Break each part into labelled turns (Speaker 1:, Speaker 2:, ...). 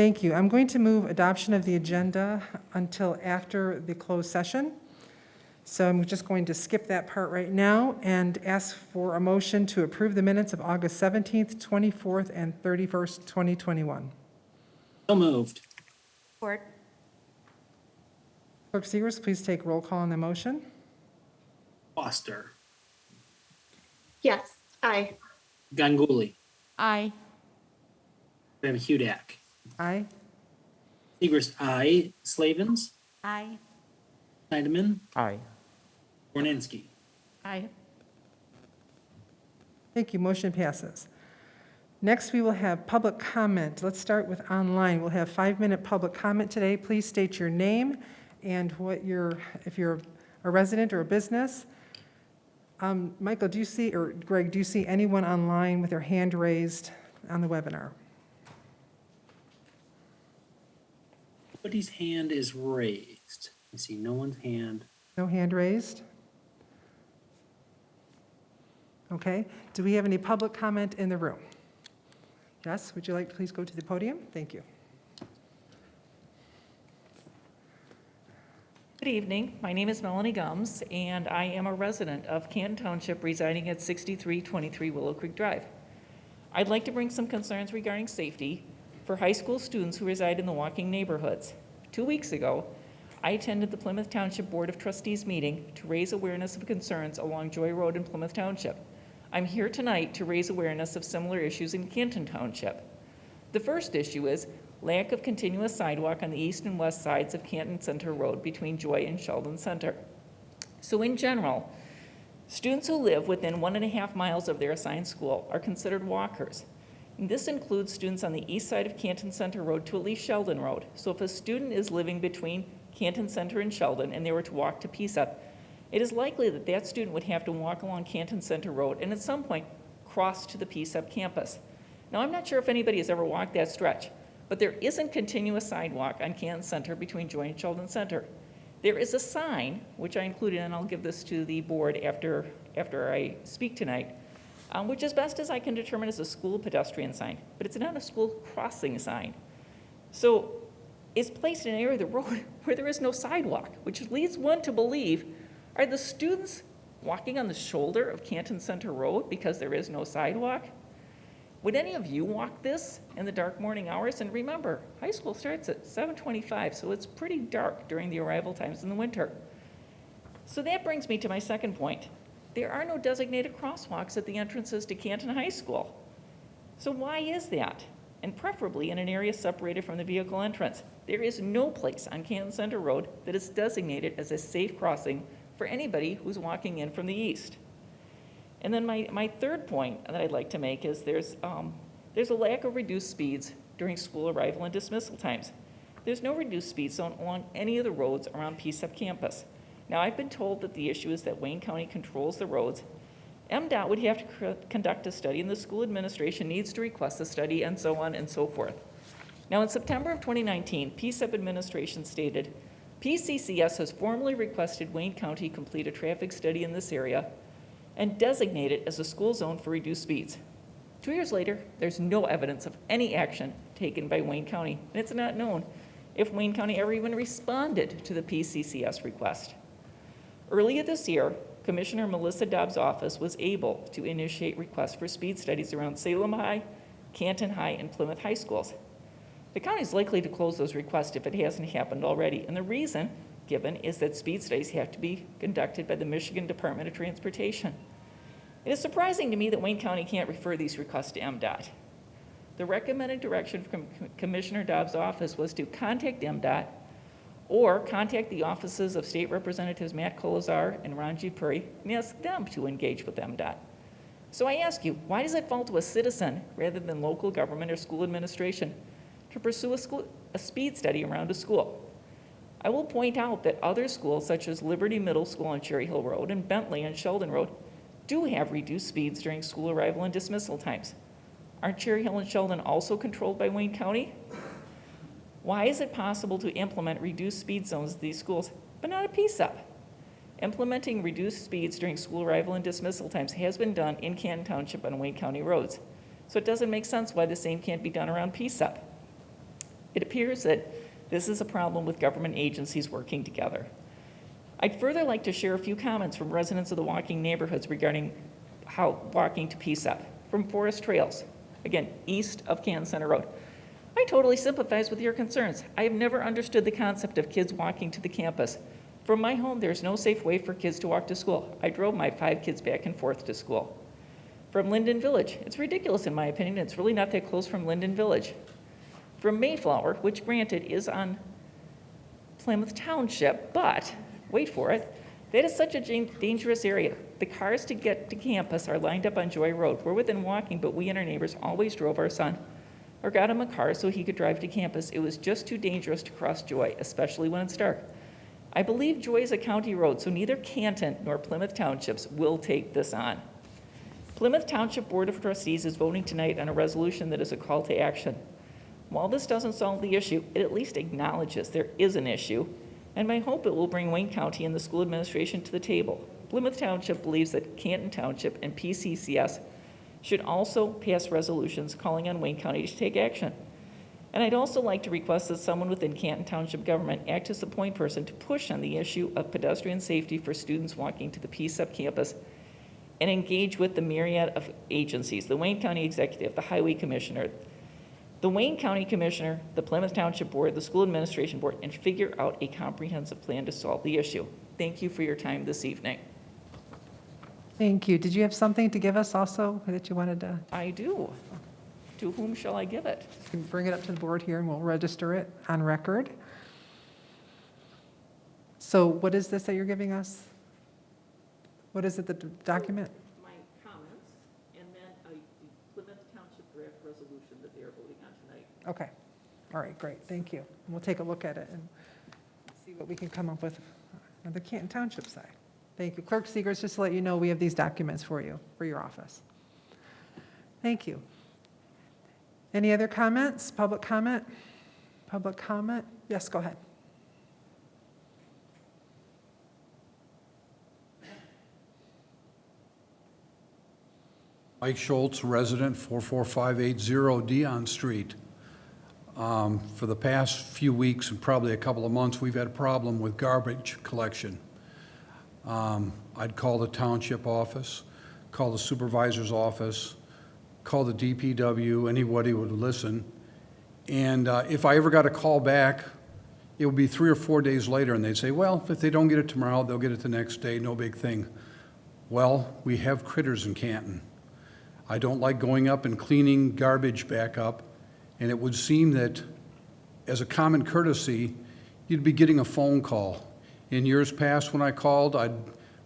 Speaker 1: Thank you. I'm going to move adoption of the agenda until after the closed session. So I'm just going to skip that part right now and ask for a motion to approve the minutes of August 17th, 24th, and 31st, 2021.
Speaker 2: So moved.
Speaker 3: Support.
Speaker 1: Clerk Segers, please take roll call on the motion.
Speaker 2: Foster.
Speaker 3: Yes. Aye.
Speaker 2: Ganguly.
Speaker 4: Aye.
Speaker 2: Graham Hudak.
Speaker 1: Aye.
Speaker 2: Segers, aye. Slavens.
Speaker 3: Aye.
Speaker 2: Snyderman.
Speaker 4: Aye.
Speaker 2: Borninski.
Speaker 4: Aye.
Speaker 1: Thank you. Motion passes. Next, we will have public comment. Let's start with online. We'll have 5-minute public comment today. Please state your name and if you're a resident or a business. Michael, do you see, or Greg, do you see anyone online with their hand raised on the webinar?
Speaker 2: Nobody's hand is raised. I see no one's hand.
Speaker 1: No hand raised? Okay. Do we have any public comment in the room? Yes, would you like to please go to the podium? Thank you.
Speaker 5: Good evening. My name is Melanie Gums, and I am a resident of Canton Township residing at 6323 Willow Creek Drive. I'd like to bring some concerns regarding safety for high school students who reside in the walking neighborhoods. 2 weeks ago, I attended the Plymouth Township Board of Trustees meeting to raise awareness of concerns along Joy Road in Plymouth Township. I'm here tonight to raise awareness of similar issues in Canton Township. The first issue is lack of continuous sidewalk on the east and west sides of Canton Center Road between Joy and Sheldon Center. So in general, students who live within 1.5 miles of their assigned school are considered walkers. And this includes students on the east side of Canton Center Road to at least Sheldon Road. So if a student is living between Canton Center and Sheldon and they were to walk to PSEP, it is likely that that student would have to walk along Canton Center Road and at some point cross to the PSEP campus. Now, I'm not sure if anybody has ever walked that stretch, but there isn't continuous sidewalk on Canton Center between Joy and Sheldon Center. There is a sign, which I included, and I'll give this to the board after I speak tonight, which as best as I can determine is a school pedestrian sign, but it's not a school crossing sign. So it's placed in an area of the road where there is no sidewalk, which leads one to believe, are the students walking on the shoulder of Canton Center Road because there is no sidewalk? Would any of you walk this in the dark morning hours? And remember, high school starts at 7:25, so it's pretty dark during the arrival times in the winter. So that brings me to my second point. There are no designated crosswalks at the entrances to Canton High School. So why is that? And preferably in an area separated from the vehicle entrance. There is no place on Canton Center Road that is designated as a safe crossing for anybody who's walking in from the east. And then my third point that I'd like to make is there's a lack of reduced speeds during school arrival and dismissal times. There's no reduced speed zone along any of the roads around PSEP campus. Now, I've been told that the issue is that Wayne County controls the roads. MDOT would have to conduct a study, and the school administration needs to request a study, and so on and so forth. Now, in September of 2019, PSEP administration stated, PCCS has formally requested Wayne County complete a traffic study in this area and designate it as a school zone for reduced speeds. 2 years later, there's no evidence of any action taken by Wayne County, and it's not known if Wayne County ever even responded to the PCCS request. Earlier this year, Commissioner Melissa Dobbs' office was able to initiate requests for speed studies around Salem High, Canton High, and Plymouth High schools. The county is likely to close those requests if it hasn't happened already, and the reason given is that speed studies have to be conducted by the Michigan Department of Transportation. It is surprising to me that Wayne County can't refer these requests to MDOT. The recommended direction from Commissioner Dobbs' office was to contact MDOT or contact the offices of State Representatives Matt Colazar and RANJEEV PURI and ask them to engage with MDOT. So I ask you, why does it fall to a citizen rather than local government or school administration to pursue a speed study around a school? I will point out that other schools, such as Liberty Middle School on Cherry Hill Road and Bentley on Sheldon Road, do have reduced speeds during school arrival and dismissal times. Aren't Cherry Hill and Sheldon also controlled by Wayne County? Why is it possible to implement reduced speed zones at these schools, but not at PSEP? Implementing reduced speeds during school arrival and dismissal times has been done in Canton Township on Wayne County roads. So it doesn't make sense why the same can't be done around PSEP. It appears that this is a problem with government agencies working together. I'd further like to share a few comments from residents of the walking neighborhoods regarding how walking to PSEP from Forest Trails, again, east of Canton Center Road. I totally sympathize with your concerns. I have never understood the concept of kids walking to the campus. From my home, there's no safe way for kids to walk to school. I drove my 5 kids back and forth to school. From Linden Village, it's ridiculous in my opinion. It's really not that close from Linden Village. From Mayflower, which granted is on Plymouth Township, but wait for it, that is such a dangerous area. The cars to get to campus are lined up on Joy Road. We're within walking, but we and our neighbors always drove our son or got him a car so he could drive to campus. It was just too dangerous to cross Joy, especially when it's dark. I believe Joy is a county road, so neither Canton nor Plymouth Townships will take this on. Plymouth Township Board of Trustees is voting tonight on a resolution that is a call to action. While this doesn't solve the issue, it at least acknowledges there is an issue, and I hope it will bring Wayne County and the school administration to the table. Plymouth Township believes that Canton Township and PCCS should also pass resolutions calling on Wayne County to take action. And I'd also like to request that someone within Canton Township government act as the point person to push on the issue of pedestrian safety for students walking to the PSEP campus and engage with the myriad of agencies, the Wayne County Executive, the Highway Commissioner, the Wayne County Commissioner, the Plymouth Township Board, the School Administration Board, and figure out a comprehensive plan to solve the issue. Thank you for your time this evening.
Speaker 1: Thank you. Did you have something to give us also that you wanted to?
Speaker 5: I do. To whom shall I give it?
Speaker 1: You can bring it up to the board here and we'll register it on record. So what is this that you're giving us? What is it, the document?
Speaker 5: My comments, and then a Plymouth Township draft resolution that they are voting on tonight.
Speaker 1: Okay. All right, great. Thank you. And we'll take a look at it and see what we can come up with on the Canton Township side. Thank you. Clerk Seegers, just to let you know, we have these documents for you, for your office. Thank you. Any other comments? Public comment? Public comment? Yes, go ahead.
Speaker 4: Mike Schultz, resident, 44580 Dion Street. For the past few weeks and probably a couple of months, we've had a problem with garbage collection. I'd call the township office, call the supervisor's office, call the DPW, anybody would listen. And if I ever got a call back, it would be 3 or 4 days later, and they'd say, well, if they don't get it tomorrow, they'll get it the next day, no big thing. Well, we have critters in Canton. I don't like going up and cleaning garbage back up, and it would seem that as a common courtesy, you'd be getting a phone call. In years past, when I called, I'd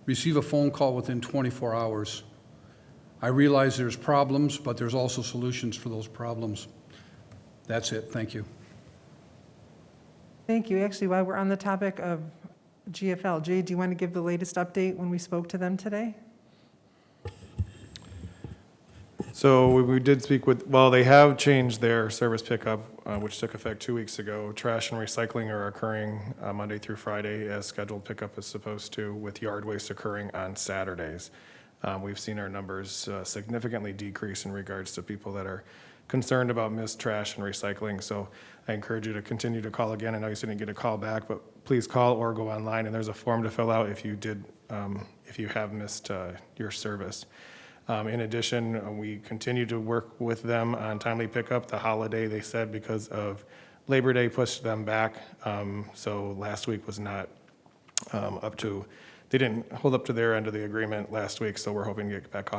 Speaker 4: receive a phone call within 24 hours. I realize there's problems, but there's also solutions for those problems. That's it. Thank you.
Speaker 1: Thank you. Actually, while we're on the topic of GFL, Jay, do you want to give the latest update when we spoke to them today?
Speaker 6: So we did speak with, well, they have changed their service pickup, which took effect 2 weeks ago. Trash and recycling are occurring Monday through Friday as scheduled pickup is supposed to, with yard waste occurring on Saturdays. We've seen our numbers significantly decrease in regards to people that are concerned about missed trash and recycling. So I encourage you to continue to call again. I know you didn't get a call back, but please call or go online, and there's a form to fill out if you have missed your service. In addition, we continue to work with them on timely pickup. The holiday, they said, because of Labor Day, pushed them back. So last week was not they didn't hold up to their end of the agreement last week, so we're hoping to get back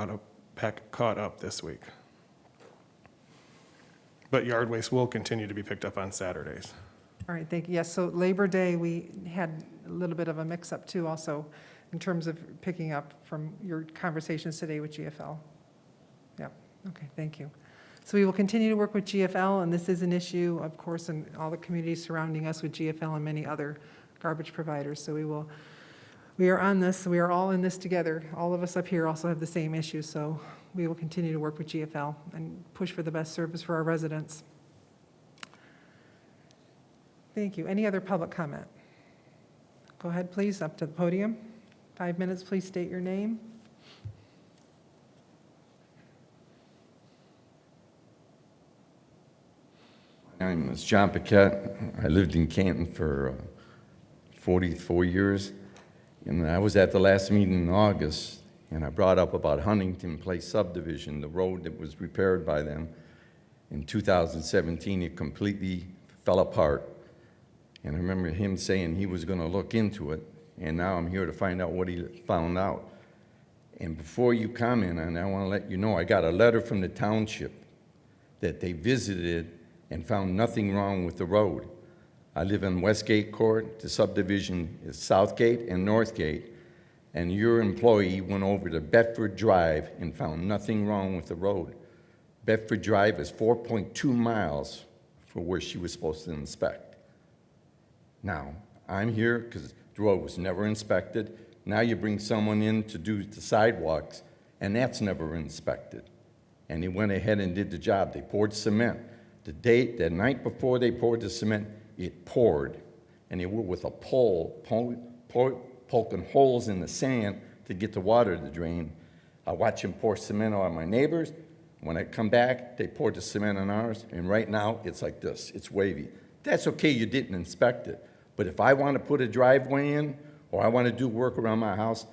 Speaker 6: caught up this week. But yard waste will continue to be picked up on Saturdays.
Speaker 1: All right, thank you. Yes, so Labor Day, we had a little bit of a mix-up too also in terms of picking up from your conversations today with GFL. Yep, okay, thank you. So we will continue to work with GFL, and this is an issue, of course, in all the communities surrounding us with GFL and many other garbage providers. So we are on this, we are all in this together. All of us up here also have the same issue, so we will continue to work with GFL and push for the best service for our residents. Thank you. Any other public comment? Go ahead, please, up to the podium. 5 minutes, please state your name.
Speaker 7: My name is John Paquette. I lived in Canton for 44 years, and I was at the last meeting in August, and I brought up about Huntington Place subdivision, the road that was repaired by them. In 2017, it completely fell apart, and I remember him saying he was going to look into it, and now I'm here to find out what he found out. And before you comment on it, I want to let you know I got a letter from the township that they visited and found nothing wrong with the road. I live in Westgate Court. The subdivision is Southgate and Northgate, and your employee went over to Bedford Drive and found nothing wrong with the road. Bedford Drive is 4.2 miles from where she was supposed to inspect. Now, I'm here because the road was never inspected. Now you bring someone in to do the sidewalks, and that's never inspected. And they went ahead and did the job. They poured cement. The night before they poured the cement, it poured, and they were with a pole poking holes in the sand to get the water to drain. I watch them pour cement on my neighbors. When I come back, they poured the cement on ours, and right now it's like this. It's wavy. That's okay, you didn't inspect it. But if I want to put a driveway in, or I want to do work around my house,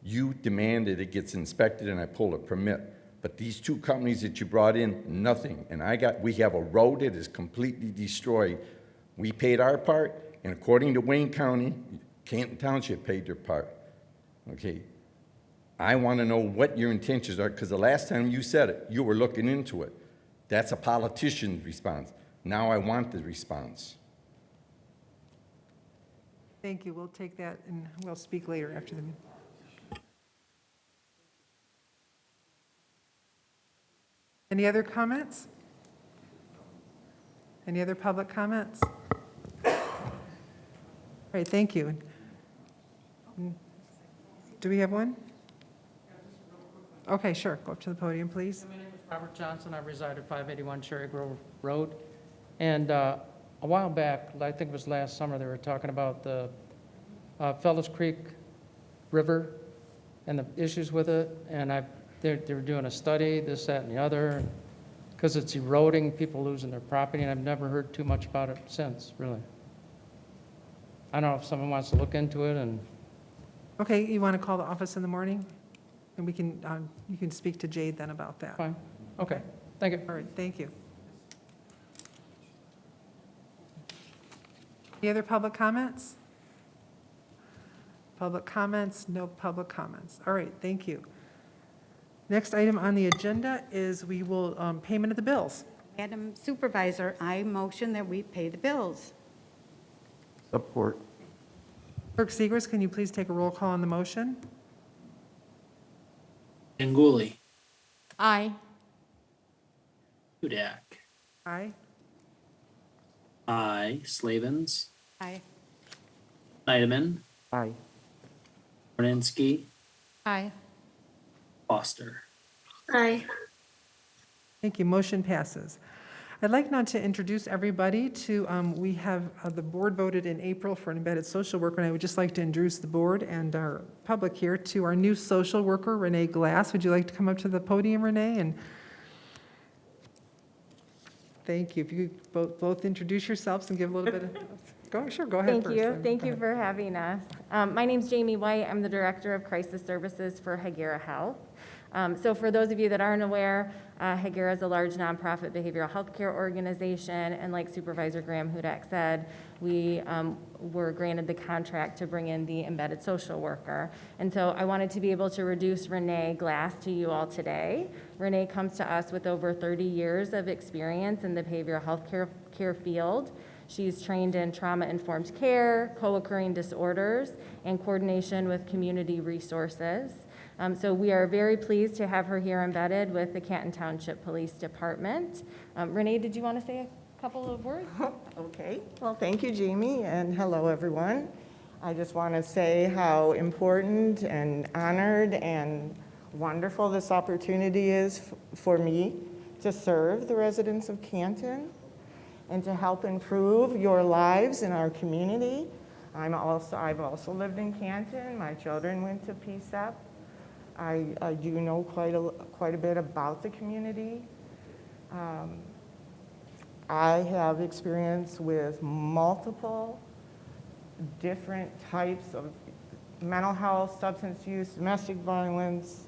Speaker 7: you demand that it gets inspected and I pull a permit. But these two companies that you brought in, nothing. And we have a road that is completely destroyed. We paid our part, and according to Wayne County, Canton Township paid their part. Okay? I want to know what your intentions are, because the last time you said it, you were looking into it. That's a politician's response. Now I want the response.
Speaker 1: Thank you. We'll take that and we'll speak later after the meeting. Any other comments? Any other public comments? All right, thank you. Do we have one? Okay, sure. Go up to the podium, please.
Speaker 8: My name is Robert Johnson. I reside at 581 Cherry Grove Road. And a while back, I think it was last summer, they were talking about the Fellows Creek River and the issues with it. And they were doing a study, this, that, and the other, because it's eroding, people losing their property, and I've never heard too much about it since, really. I don't know if someone wants to look into it, and
Speaker 1: Okay, you want to call the office in the morning? And we can, you can speak to Jade then about that.
Speaker 8: fine. Okay, thank you.
Speaker 1: All right, thank you. Any other public comments? Public comments, no public comments. All right, thank you. Next item on the agenda is we will, payment of the bills.
Speaker 9: Madam Supervisor, I motion that we pay the bills.
Speaker 10: Support.
Speaker 1: Clerk Segers, can you please take a roll call on the motion?
Speaker 2: Ganguly,
Speaker 3: Aye.
Speaker 2: Hudak,
Speaker 1: Aye.
Speaker 2: I, Slavens,
Speaker 9: Aye.
Speaker 2: Schneidman,
Speaker 10: Aye.
Speaker 2: Orninsky,
Speaker 3: Aye.
Speaker 2: Foster.
Speaker 3: Aye.
Speaker 1: Thank you. Motion passes. I'd like now to introduce everybody to, we have, the board voted in April for an embedded social worker, and I would just like to introduce the board and our public here to our new social worker, Renee Glass. Would you like to come up to the podium, Renee? And thank you. If you could both introduce yourselves and give a little bit of, go ahead first.
Speaker 11: Thank you for having us. My name's Jamie White. I'm the Director of Crisis Services for Hagera Health. So for those of you that aren't aware, Hagera is a large nonprofit behavioral health care organization, and like Supervisor Graham Hudak said, we were granted the contract to bring in the embedded social worker. And so I wanted to be able to introduce Renee Glass to you all today. Renee comes to us with over 30 years of experience in the behavioral health care field. She's trained in trauma-informed care, co-occurring disorders, and coordination with community resources. So we are very pleased to have her here embedded with the Canton Township Police Department. Renee, did you want to say a couple of words?
Speaker 12: Okay, well, thank you, Jamie, and hello, everyone. I just want to say how important and honored and wonderful this opportunity is for me to serve the residents of Canton and to help improve your lives in our community. I've also lived in Canton. My children went to PSEP. I do know quite a bit about the community. I have experience with multiple different types of mental health, substance use, domestic violence,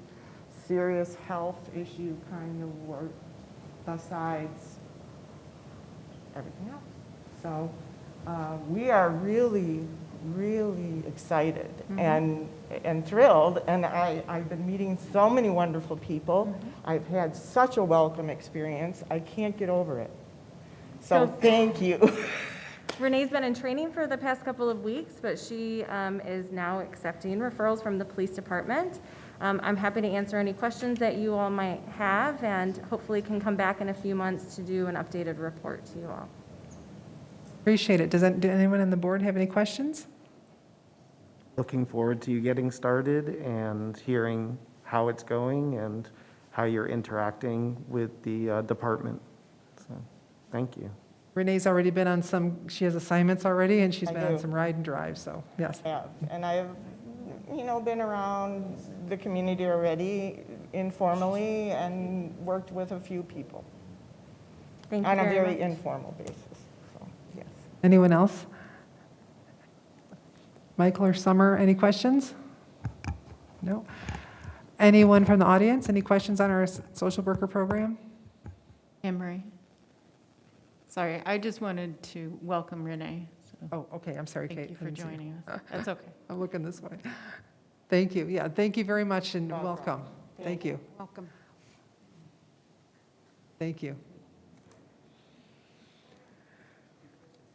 Speaker 12: serious health issue kind of work besides everything else. So we are really, really excited and thrilled. And I've been meeting so many wonderful people. I've had such a welcome experience. I can't get over it. So thank you.
Speaker 11: Renee's been in training for the past couple of weeks, but she is now accepting referrals from the police department. I'm happy to answer any questions that you all might have, and hopefully can come back in a few months to do an updated report to you all.
Speaker 1: Appreciate it. Do anyone on the board have any questions?
Speaker 10: Looking forward to you getting started and hearing how it's going and how you're interacting with the department. So, thank you.
Speaker 1: Renee's already been on she has assignments already, and she's
Speaker 12: I
Speaker 1: been on
Speaker 12: do.
Speaker 1: some ride and drive, so, yes.
Speaker 12: Yeah, and I've, been around the community already informally and worked with a few people
Speaker 11: Thank you
Speaker 12: on a
Speaker 11: very
Speaker 12: very
Speaker 11: much.
Speaker 12: informal basis, so, yes.
Speaker 1: Anyone else? Michael or Summer, any questions? No? Anyone from the audience? Any questions on our social worker program?
Speaker 3: Anne Marie. Sorry, I just wanted to welcome Renee. So
Speaker 1: Oh, okay, I'm sorry, Kate.
Speaker 3: thank you
Speaker 1: I
Speaker 3: for
Speaker 1: didn't see you.
Speaker 3: joining us. That's okay.
Speaker 1: I'm looking this way. Thank you. Yeah, thank you very much and welcome. Thank you.
Speaker 3: Welcome.
Speaker 1: Thank you.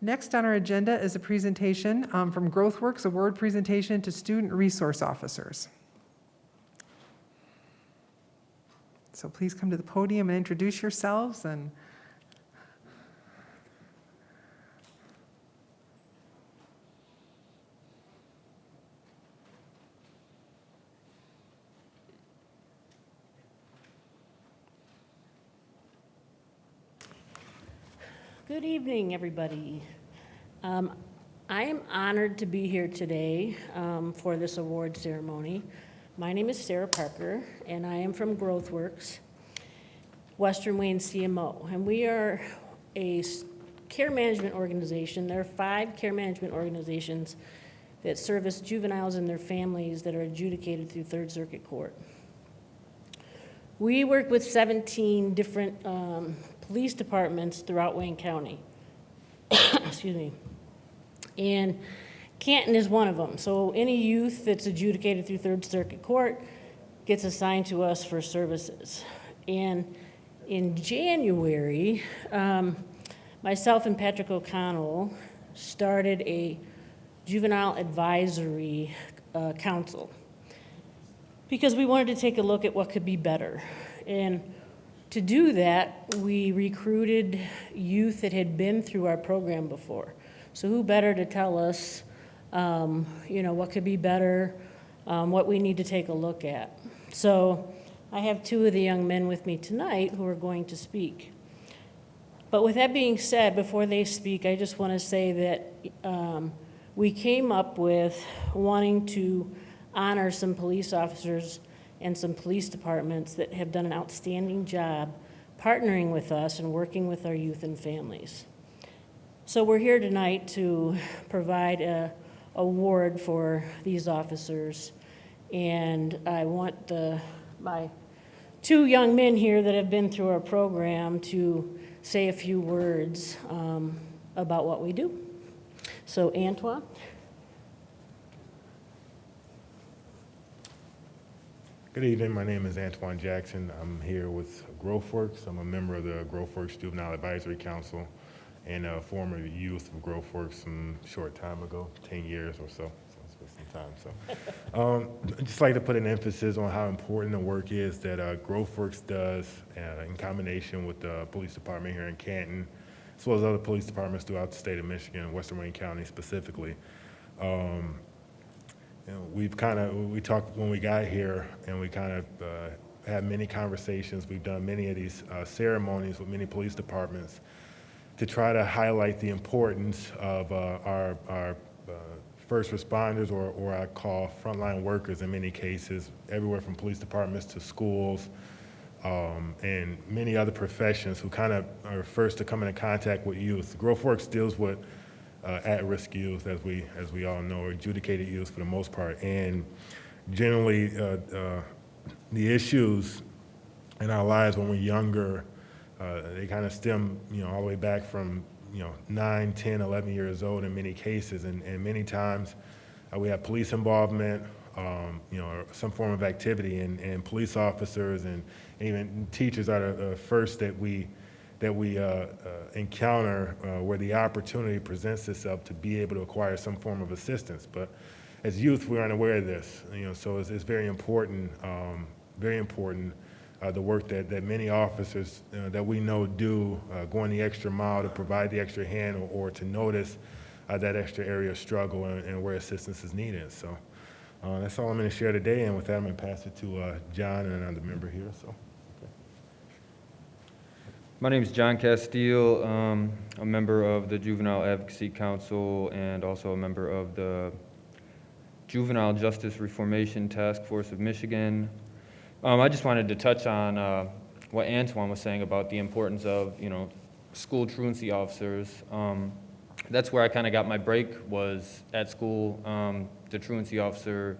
Speaker 1: Next on our agenda is a presentation from GrowthWorks, award presentation to student resource officers. So please come to the podium and introduce yourselves and
Speaker 13: Good evening, everybody. I am honored to be here today for this award ceremony. My name is Sarah Parker, and I am from GrowthWorks, Western Wayne CMO, and we are a care management organization. There are 5 care management organizations that service juveniles and their families that are adjudicated through Third Circuit Court. We work with 17 different police departments throughout Wayne County. Excuse me. And Canton is one of them. So any youth that's adjudicated through Third Circuit Court gets assigned to us for services. And in January, myself and Patrick O'Connell started a juvenile advisory council because we wanted to take a look at what could be better. And to do that, we recruited youth that had been through our program before. So who better to tell us, what could be better, what we need to take a look at. So I have 2 of the young men with me tonight who are going to speak. But with that being said, before they speak, I just want to say that we came up with wanting to honor some police officers and some police departments that have done an outstanding job partnering with us and working with our youth and families. So we're here tonight to provide an award for these officers, and I want my 2 young men here that have been through our program to say a few words about what we do. So Antoine.
Speaker 14: Good evening, my name is Antoine Jackson. I'm here with GrowthWorks. I'm a member of the GrowthWorks Juvenile Advisory Council and a former youth of GrowthWorks some short time ago, 10 years or so. So it's been some time. So I'd just like to put an emphasis on how important the work is that GrowthWorks does in combination with the police department here in Canton, as well as other police departments throughout the state of Michigan, Western Wayne County specifically. We talked when we got here, and we kind of had many conversations. We've done many of these ceremonies with many police departments to try to highlight the importance of our first responders, or I call frontline workers in many cases, everywhere from police departments to schools, and many other professions who kind of are first to come into contact with youth. GrowthWorks deals with at-risk youth, as we all know, or adjudicated youth for the most part. And generally, the issues in our lives when we're younger, they kind of stem, all the way back from, 9, 10, 11 years old in many cases. And many times we have police involvement, or some form of activity, and police officers and even teachers are the first that we encounter where the opportunity presents itself to be able to acquire some form of assistance. But as youth, we aren't aware of this, so it's very important, the work that many officers that we know do, going the extra mile to provide the extra hand or to notice that extra area of struggle and where assistance is needed. So that's all I'm going to share today, and with that, I'm going to pass it to John and another member here. So.
Speaker 15: My name is John Castile. A member of the Juvenile Advocacy Council and also a member of the Juvenile Justice Reformation Task Force of Michigan. I just wanted to touch on what Antoine was saying about the importance of, school truancy officers. That's where I kind of got my break, was at school. The truancy officer,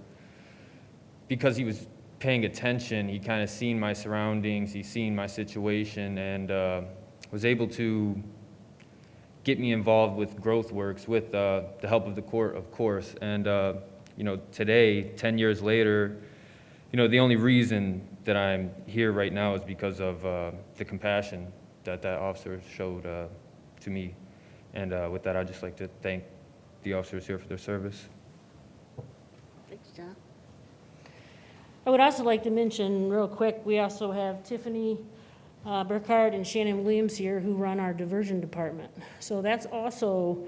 Speaker 15: because he was paying attention, he kind of seen my surroundings, he seen my situation, and was able to get me involved with GrowthWorks with the help of the court, of course. And today, 10 years later, the only reason that I'm here right now is because of the compassion that officer showed to me. And with that, I'd just like to thank the officers here for their service.
Speaker 13: Thanks, John. I would also like to mention real quick, we also have Tiffany Burkhardt and Shannon Williams here who run our diversion department. So that's also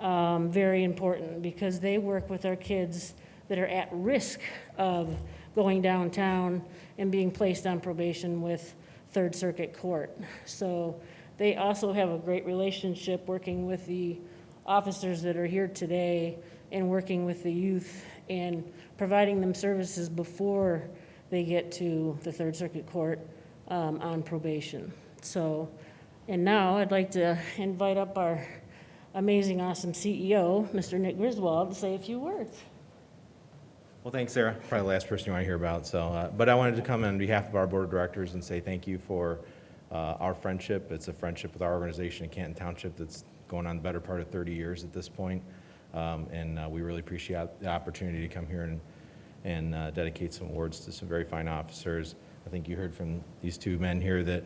Speaker 13: very important because they work with our kids that are at risk of going downtown and being placed on probation with Third Circuit Court. So they also have a great relationship working with the officers that are here today and working with the youth and providing them services before they get to the Third Circuit Court on probation. So, and now I'd like to invite up our amazing, awesome CEO, Mr. Nick Griswold, to say a few words.
Speaker 16: Well, thanks, Sarah. Probably the last person you want to hear about. So, but I wanted to come on behalf of our board of directors and say thank you for our friendship. It's a friendship with our organization in Canton Township that's going on the better part of 30 years at this point. And we really appreciate the opportunity to come here and dedicate some awards to some very fine officers. I think you heard from these two men here that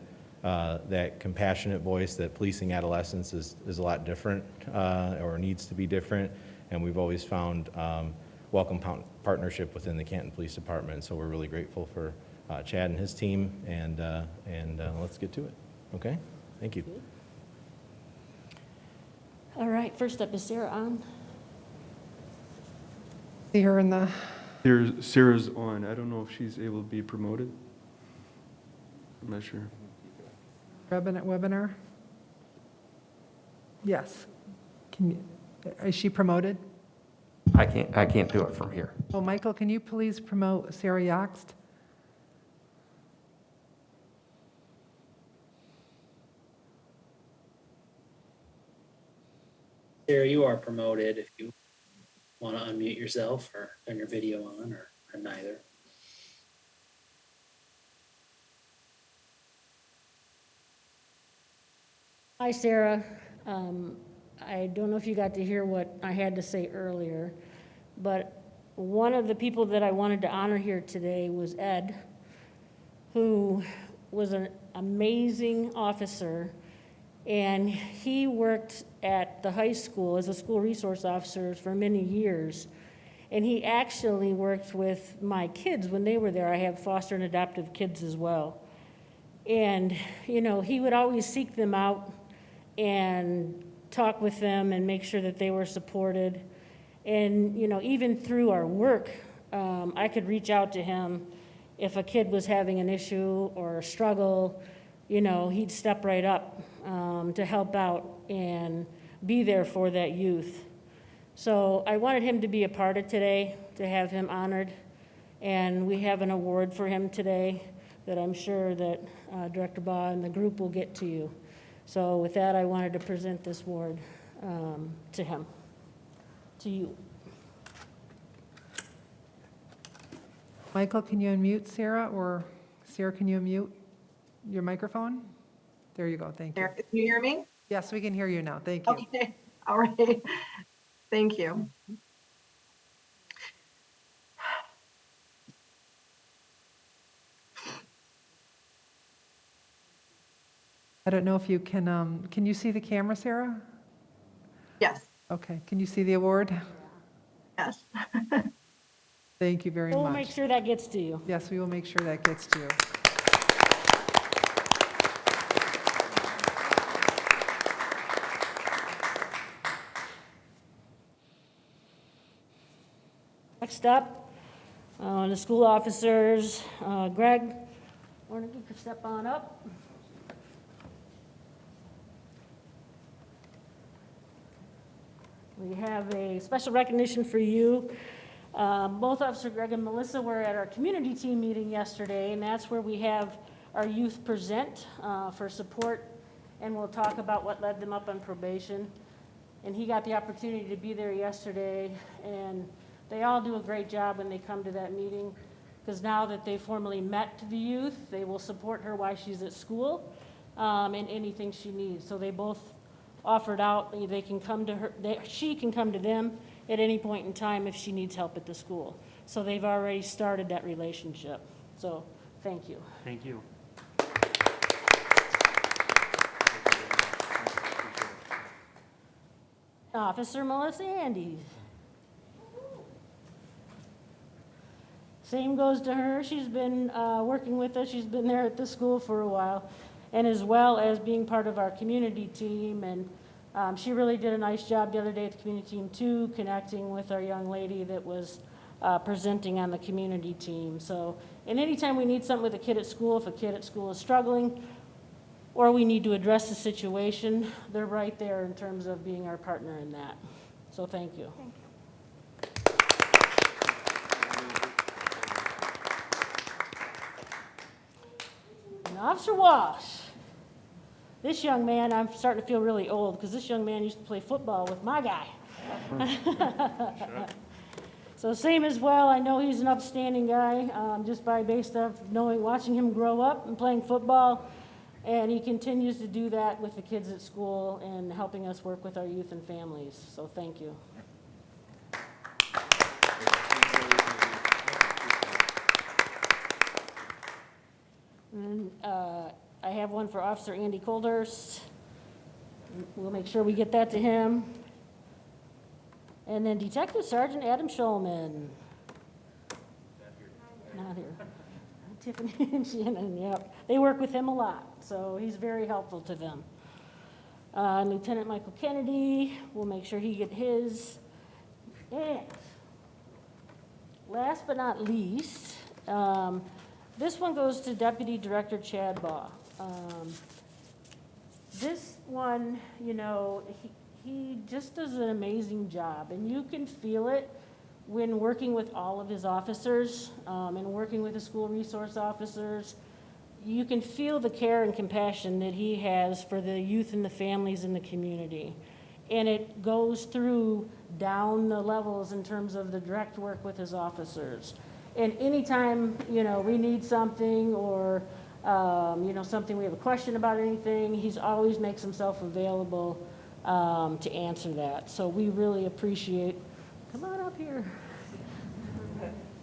Speaker 16: that compassionate voice, that policing adolescence is a lot different or needs to be different. And we've always found welcome partnership within the Canton Police Department. So we're really grateful for Chad and his team, and let's get to it. Okay? Thank you.
Speaker 13: All right, first up is Sarah on.
Speaker 1: See her in the,
Speaker 17: Sarah's on. I don't know if she's able to be promoted. I'm not sure.
Speaker 1: webinar? Yes. Is she promoted?
Speaker 18: I can't do it from here.
Speaker 1: Oh, Michael, can you please promote Sarah Yoxt?
Speaker 2: Sarah, you are promoted if you want to unmute yourself or turn your video on or neither.
Speaker 13: Hi, Sarah. I don't know if you got to hear what I had to say earlier, but one of the people that I wanted to honor here today was Ed, who was an amazing officer, and he worked at the high school as a school resource officer for many years. And he actually worked with my kids when they were there. I have foster and adoptive kids as well. And, he would always seek them out and talk with them and make sure that they were supported. And, even through our work, I could reach out to him if a kid was having an issue or a struggle. He'd step right up to help out and be there for that youth. So I wanted him to be a part of today, to have him honored. And we have an award for him today that I'm sure that Director Baugh and the group will get to you. So with that, I wanted to present this award to him, to you.
Speaker 1: Michael, can you unmute Sarah, or Sarah, can you unmute your microphone? There you go, thank you.
Speaker 19: Can you hear me?
Speaker 1: Yes, we can hear you now, thank you.
Speaker 19: Okay, all right. Thank you.
Speaker 1: I don't know if you can you see the camera, Sarah?
Speaker 19: Yes.
Speaker 1: Okay, can you see the award?
Speaker 19: Yes.
Speaker 1: Thank you very
Speaker 13: We'll
Speaker 1: much.
Speaker 13: make sure that gets to you.
Speaker 1: Yes, we will make sure that gets to you.
Speaker 13: Next up, the school officers, Greg, why don't you step on up? We have a special recognition for you. Both Officer Greg and Melissa were at our community team meeting yesterday, and that's where we have our youth present for support, and we'll talk about what led them up on probation. And he got the opportunity to be there yesterday, and they all do a great job when they come to that meeting, because now that they formally met the youth, they will support her while she's at school and anything she needs. So they both offered out, they can come to her, she can come to them at any point in time if she needs help at the school. So they've already started that relationship. So thank you.
Speaker 17: Thank you.
Speaker 13: Officer Melissa Andes. Same goes to her. She's been working with us. She's been there at the school for a while, and as well as being part of our community team. And she really did a nice job the other day at the community team too, connecting with our young lady that was presenting on the community team. So, and anytime we need something with a kid at school, if a kid at school is struggling, or we need to address the situation, they're right there in terms of being our partner in that. So thank you. Thank you. And Officer Walsh. This young man, I'm starting to feel really old, because this young man used to play football with my guy. So same as well, I know he's an upstanding guy, just by based off knowing, watching him grow up and playing football. And he continues to do that with the kids at school and helping us work with our youth and families. So thank you. And I have one for Officer Andy Coldhurst. We'll make sure we get that to him. And then Detective Sergeant Adam Schulman. Not here. Tiffany and Shannon, yep. They work with him a lot, so he's very helpful to them. Lieutenant Michael Kennedy, we'll make sure he get his. And last but not least, this one goes to Deputy Director Chad Baugh. This one, you know, he just does an amazing job, and you can feel it when working with all of his officers and working with the school resource officers. You can feel the care and compassion that he has for the youth and the families in the community. And it goes through down the levels in terms of the direct work with his officers. And anytime, you know, we need something or, you know, something, we have a question about anything, he's always makes himself available to answer that. So we really appreciate, come on up here.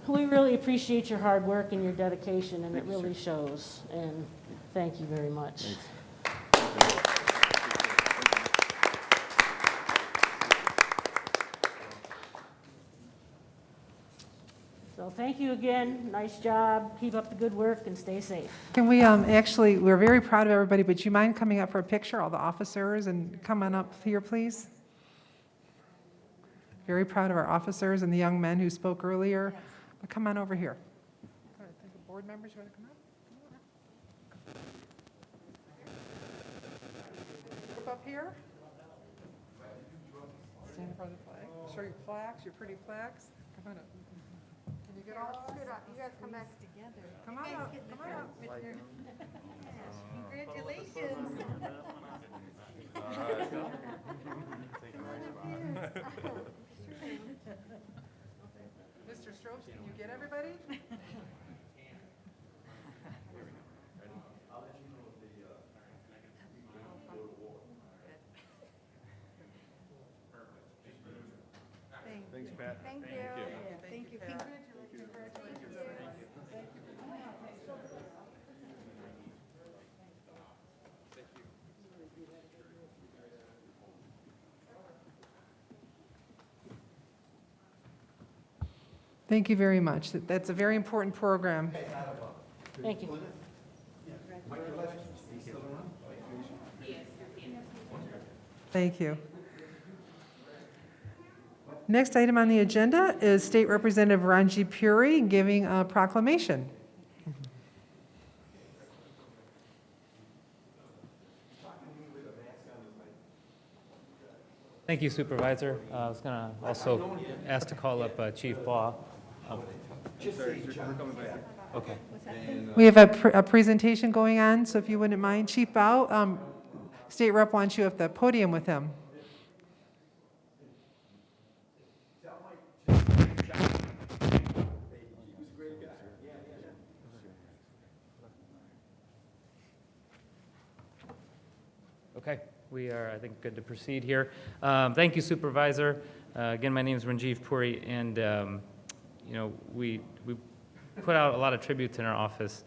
Speaker 13: We really appreciate your hard work and your dedication, and it really shows. And thank you very much. So thank you again. Nice job. Keep up the good work and stay safe.
Speaker 1: Can we, actually, we're very proud of everybody, but do you mind coming up for a picture, all the officers, and come on up here, please? Very proud of our officers and the young men who spoke earlier. But come on over here. I think the board members, you want to come up? Group up here. Stand in front of the flag. Show your plaques, your pretty plaques. Come on up. Can you get all stood up. You guys come back together. Come on up, come on up.
Speaker 9: Congratulations.
Speaker 1: Mr. Strobes, can you get everybody?
Speaker 6: Thanks, Pat.
Speaker 9: Thank you.
Speaker 1: Thank you. Congratulations. Thank you very much. That's a very important program.
Speaker 13: Thank you.
Speaker 1: Thank you. Next item on the agenda is State Representative RANJEEV PURI giving a proclamation.
Speaker 20: Thank you, Supervisor. I was going to also ask to call up Chief Baugh. Okay.
Speaker 1: We have a presentation going on, so if you wouldn't mind. Chief Bao, State Rep wants you at the podium with him.
Speaker 20: Okay, we are, I think, good to proceed here. Thank you, Supervisor. Again, my name is RANJEEV PURI, and we put out a lot of tributes in our office.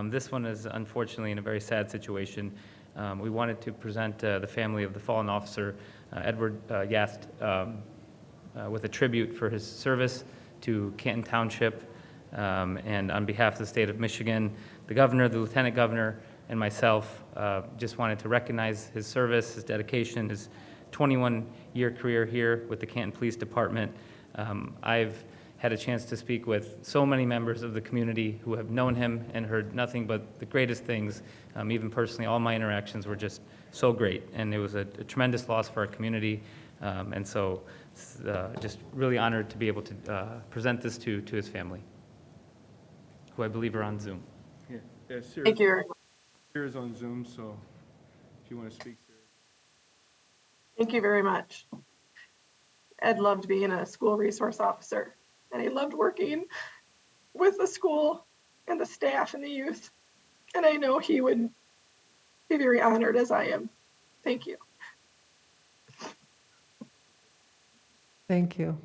Speaker 20: This one is unfortunately in a very sad situation. We wanted to present the family of the fallen officer, Edward Yast, with a tribute for his service to Canton Township, and on behalf of the state of Michigan, the governor, the lieutenant governor, and myself, just wanted to recognize his service, his dedication, his 21-year career here with the Canton Police Department. I've had a chance to speak with so many members of the community who have known him and heard nothing but the greatest things. Even personally, all my interactions were just so great, and it was a tremendous loss for our community. And so just really honored to be able to present this to his family, who I believe are on Zoom.
Speaker 17: Yeah,
Speaker 19: Thank you very much.
Speaker 17: Sarah's on Zoom, so if you want to speak, Sarah.
Speaker 19: Thank you very much. Ed loved being a school resource officer, and he loved working with the school and the staff and the youth. And I know he would be very honored, as I am. Thank you.
Speaker 1: Thank you.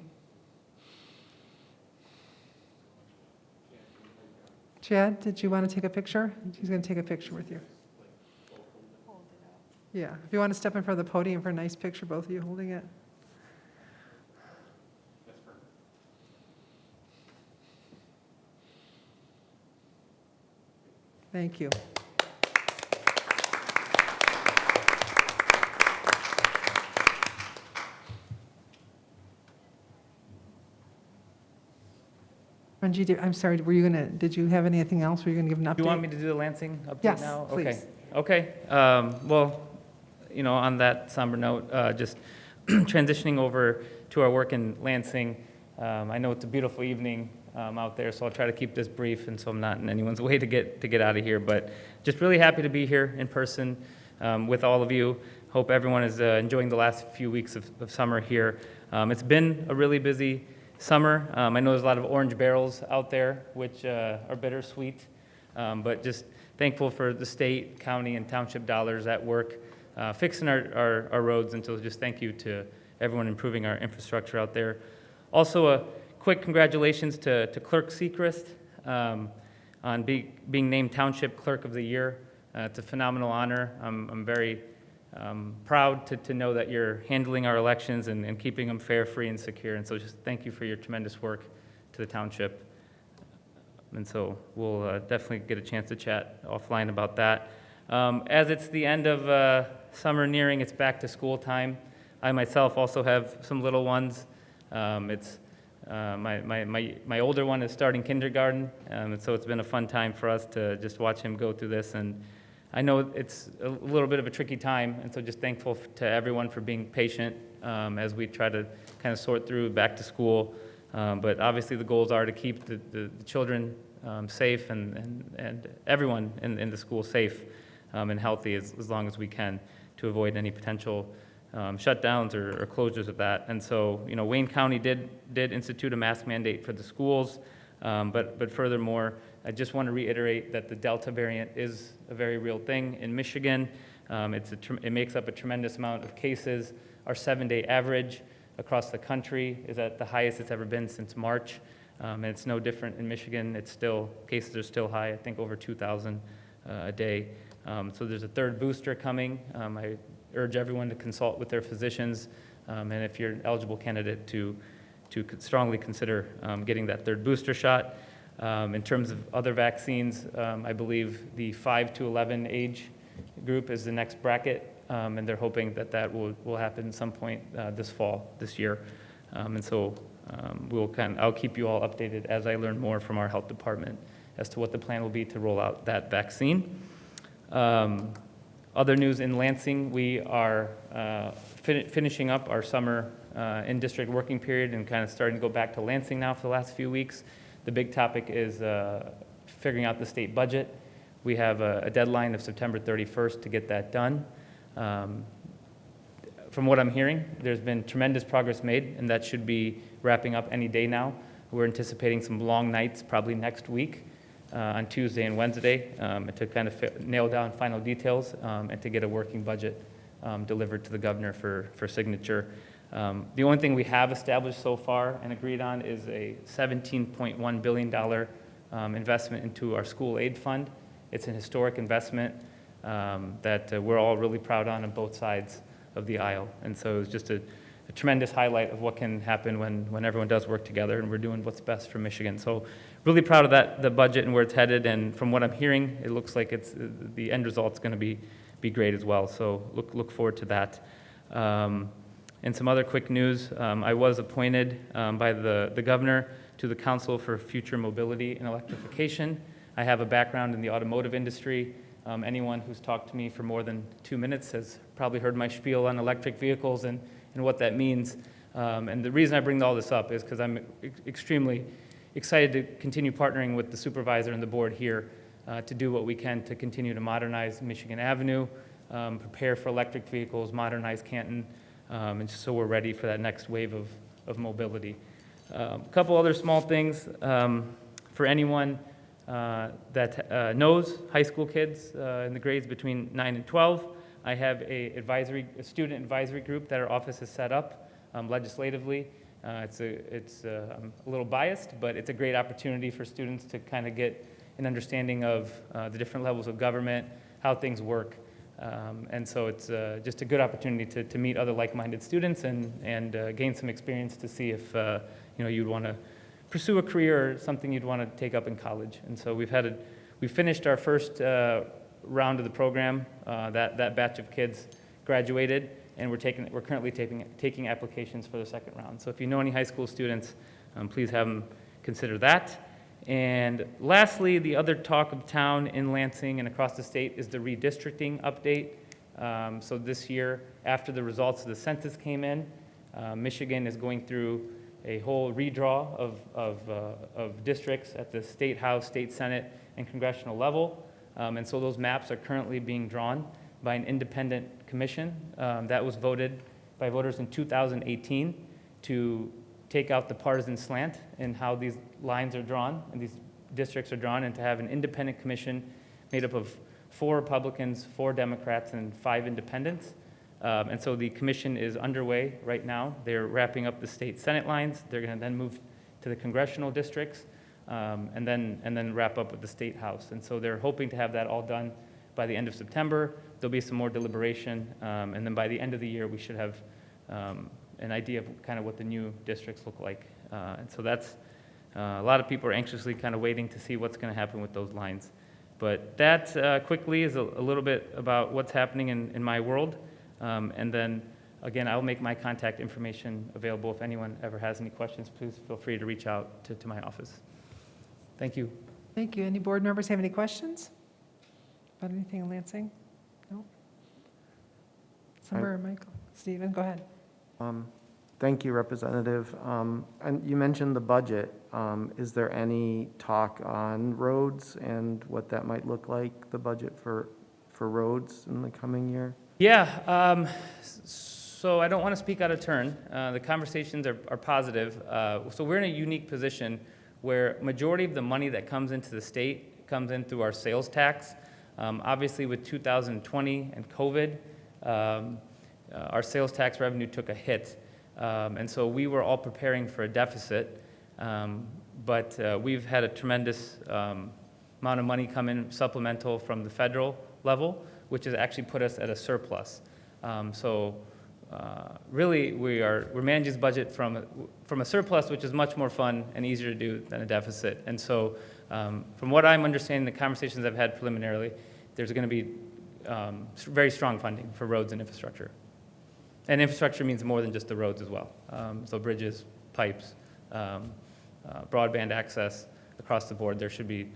Speaker 1: Chad, did you want to take a picture? He's going to take a picture with you. Yeah, if you want to step in front of the podium for a nice picture, both of you holding it. Thank you. Ranjit, I'm sorry, did you have anything else? Were you going to give an update?
Speaker 20: Do you want me to do the Lansing update
Speaker 1: Yes,
Speaker 20: now?
Speaker 1: please.
Speaker 20: Okay. Well, on that somber note, just transitioning over to our work in Lansing. I know it's a beautiful evening out there, so I'll try to keep this brief, and so I'm not in anyone's way to get out of here. But just really happy to be here in person with all of you. Hope everyone is enjoying the last few weeks of summer here. It's been a really busy summer. I know there's a lot of orange barrels out there, which are bittersweet, but just thankful for the state, county, and township dollars at work fixing our roads, and so just thank you to everyone improving our infrastructure out there. Also, a quick congratulations to Clerk Sechrist on being named Township Clerk of the Year. It's a phenomenal honor. I'm very proud to know that you're handling our elections and keeping them fair, free, and secure. And so just thank you for your tremendous work to the township. And so we'll definitely get a chance to chat offline about that. As it's the end of summer nearing, it's back to school time. I myself also have some little ones. My older one is starting kindergarten, and so it's been a fun time for us to just watch him go through this. And I know it's a little bit of a tricky time, and so just thankful to everyone for being patient as we try to kind of sort through back to school. But obviously, the goals are to keep the children safe and everyone in the school safe and healthy as long as we can to avoid any potential shutdowns or closures of that. And so, Wayne County did institute a mask mandate for the schools, but furthermore, I just want to reiterate that the Delta variant is a very real thing in Michigan. It makes up a tremendous amount of cases. Our 7-day average across the country is at the highest it's ever been since March, and it's no different in Michigan. Cases are still high, I think over 2,000 a day. So there's a third booster coming. I urge everyone to consult with their physicians, and if you're an eligible candidate, to strongly consider getting that third booster shot. In terms of other vaccines, I believe the 5 to 11 age group is the next bracket, and they're hoping that will happen some point this year. And so I'll keep you all updated as I learn more from our health department as to what the plan will be to roll out that vaccine. Other news in Lansing, we are finishing up our summer in-district working period and kind of starting to go back to Lansing now for the last few weeks. The big topic is figuring out the state budget. We have a deadline of September 31st to get that done. From what I'm hearing, there's been tremendous progress made, and that should be wrapping up any day now. We're anticipating some long nights, probably next week, on Tuesday and Wednesday, to kind of nail down final details and to get a working budget delivered to the governor for signature. The only thing we have established so far and agreed on is a $17.1 billion investment into our school aid fund. It's an historic investment that we're all really proud on both sides of the aisle. And so it's just a tremendous highlight of what can happen when everyone does work together and we're doing what's best for Michigan. So really proud of the budget and where it's headed. And from what I'm hearing, it looks like the end result's going to be great as well. So look forward to that. And some other quick news, I was appointed by the governor to the Council for Future Mobility and Electrification. I have a background in the automotive industry. Anyone who's talked to me for more than 2 minutes has probably heard my spiel on electric vehicles and what that means. And the reason I bring all this up is because I'm extremely excited to continue partnering with the supervisor and the board here to do what we can to continue to modernize Michigan Avenue, prepare for electric vehicles, modernize Canton, and just so we're ready for that next wave of mobility. A couple other small things for anyone that knows high school kids in the grades between 9 and 12. I have a student advisory group that our office has set up legislatively. It's a little biased, but it's a great opportunity for students to kind of get an understanding of the different levels of government, how things work. And so it's just a good opportunity to meet other like-minded students and gain some experience to see if you'd want to pursue a career or something you'd want to take up in college. And so we finished our first round of the program. That batch of kids graduated, and we're currently taking applications for the second round. So if you know any high school students, please have them consider that. And lastly, the other talk of town in Lansing and across the state is the redistricting update. So this year, after the results of the census came in, Michigan is going through a whole redraw of districts at the state house, state senate, and congressional level. And so those maps are currently being drawn by an independent commission that was voted by voters in 2018 to take out the partisan slant in how these lines are drawn and these districts are drawn, and to have an independent commission made up of 4 Republicans, 4 Democrats, and 5 independents. And so the commission is underway right now. They're wrapping up the state senate lines. They're going to then move to the congressional districts and then wrap up with the state house. And so they're hoping to have that all done by the end of September. There'll be some more deliberation, and then by the end of the year, we should have an idea of kind of what the new districts look like. And so that's, a lot of people are anxiously kind of waiting to see what's going to happen with those lines. But that quickly is a little bit about what's happening in my world. And then, again, I'll make my contact information available. If anyone ever has any questions, please feel free to reach out to my office. Thank you.
Speaker 1: Thank you. Any board members have any questions about anything in Lansing? No? Somewhere, Michael? Stephen, go ahead.
Speaker 10: Thank you, Representative. And you mentioned the budget. Is there any talk on roads and what that might look like, the budget for roads in the coming year?
Speaker 20: Yeah, so I don't want to speak out of turn. The conversations are positive. So we're in a unique position where majority of the money that comes into the state comes in through our sales tax. Obviously, with 2020 and COVID, our sales tax revenue took a hit. And so we were all preparing for a deficit. But we've had a tremendous amount of money come in supplemental from the federal level, which has actually put us at a surplus. Really, we're managing this budget from a surplus, which is much more fun and easier to do than a deficit. And so, from what I'm understanding, the conversations I've had preliminarily, there's going to be very strong funding for roads and infrastructure. And infrastructure means more than just the roads as well. So bridges, pipes, broadband access across the board. There should be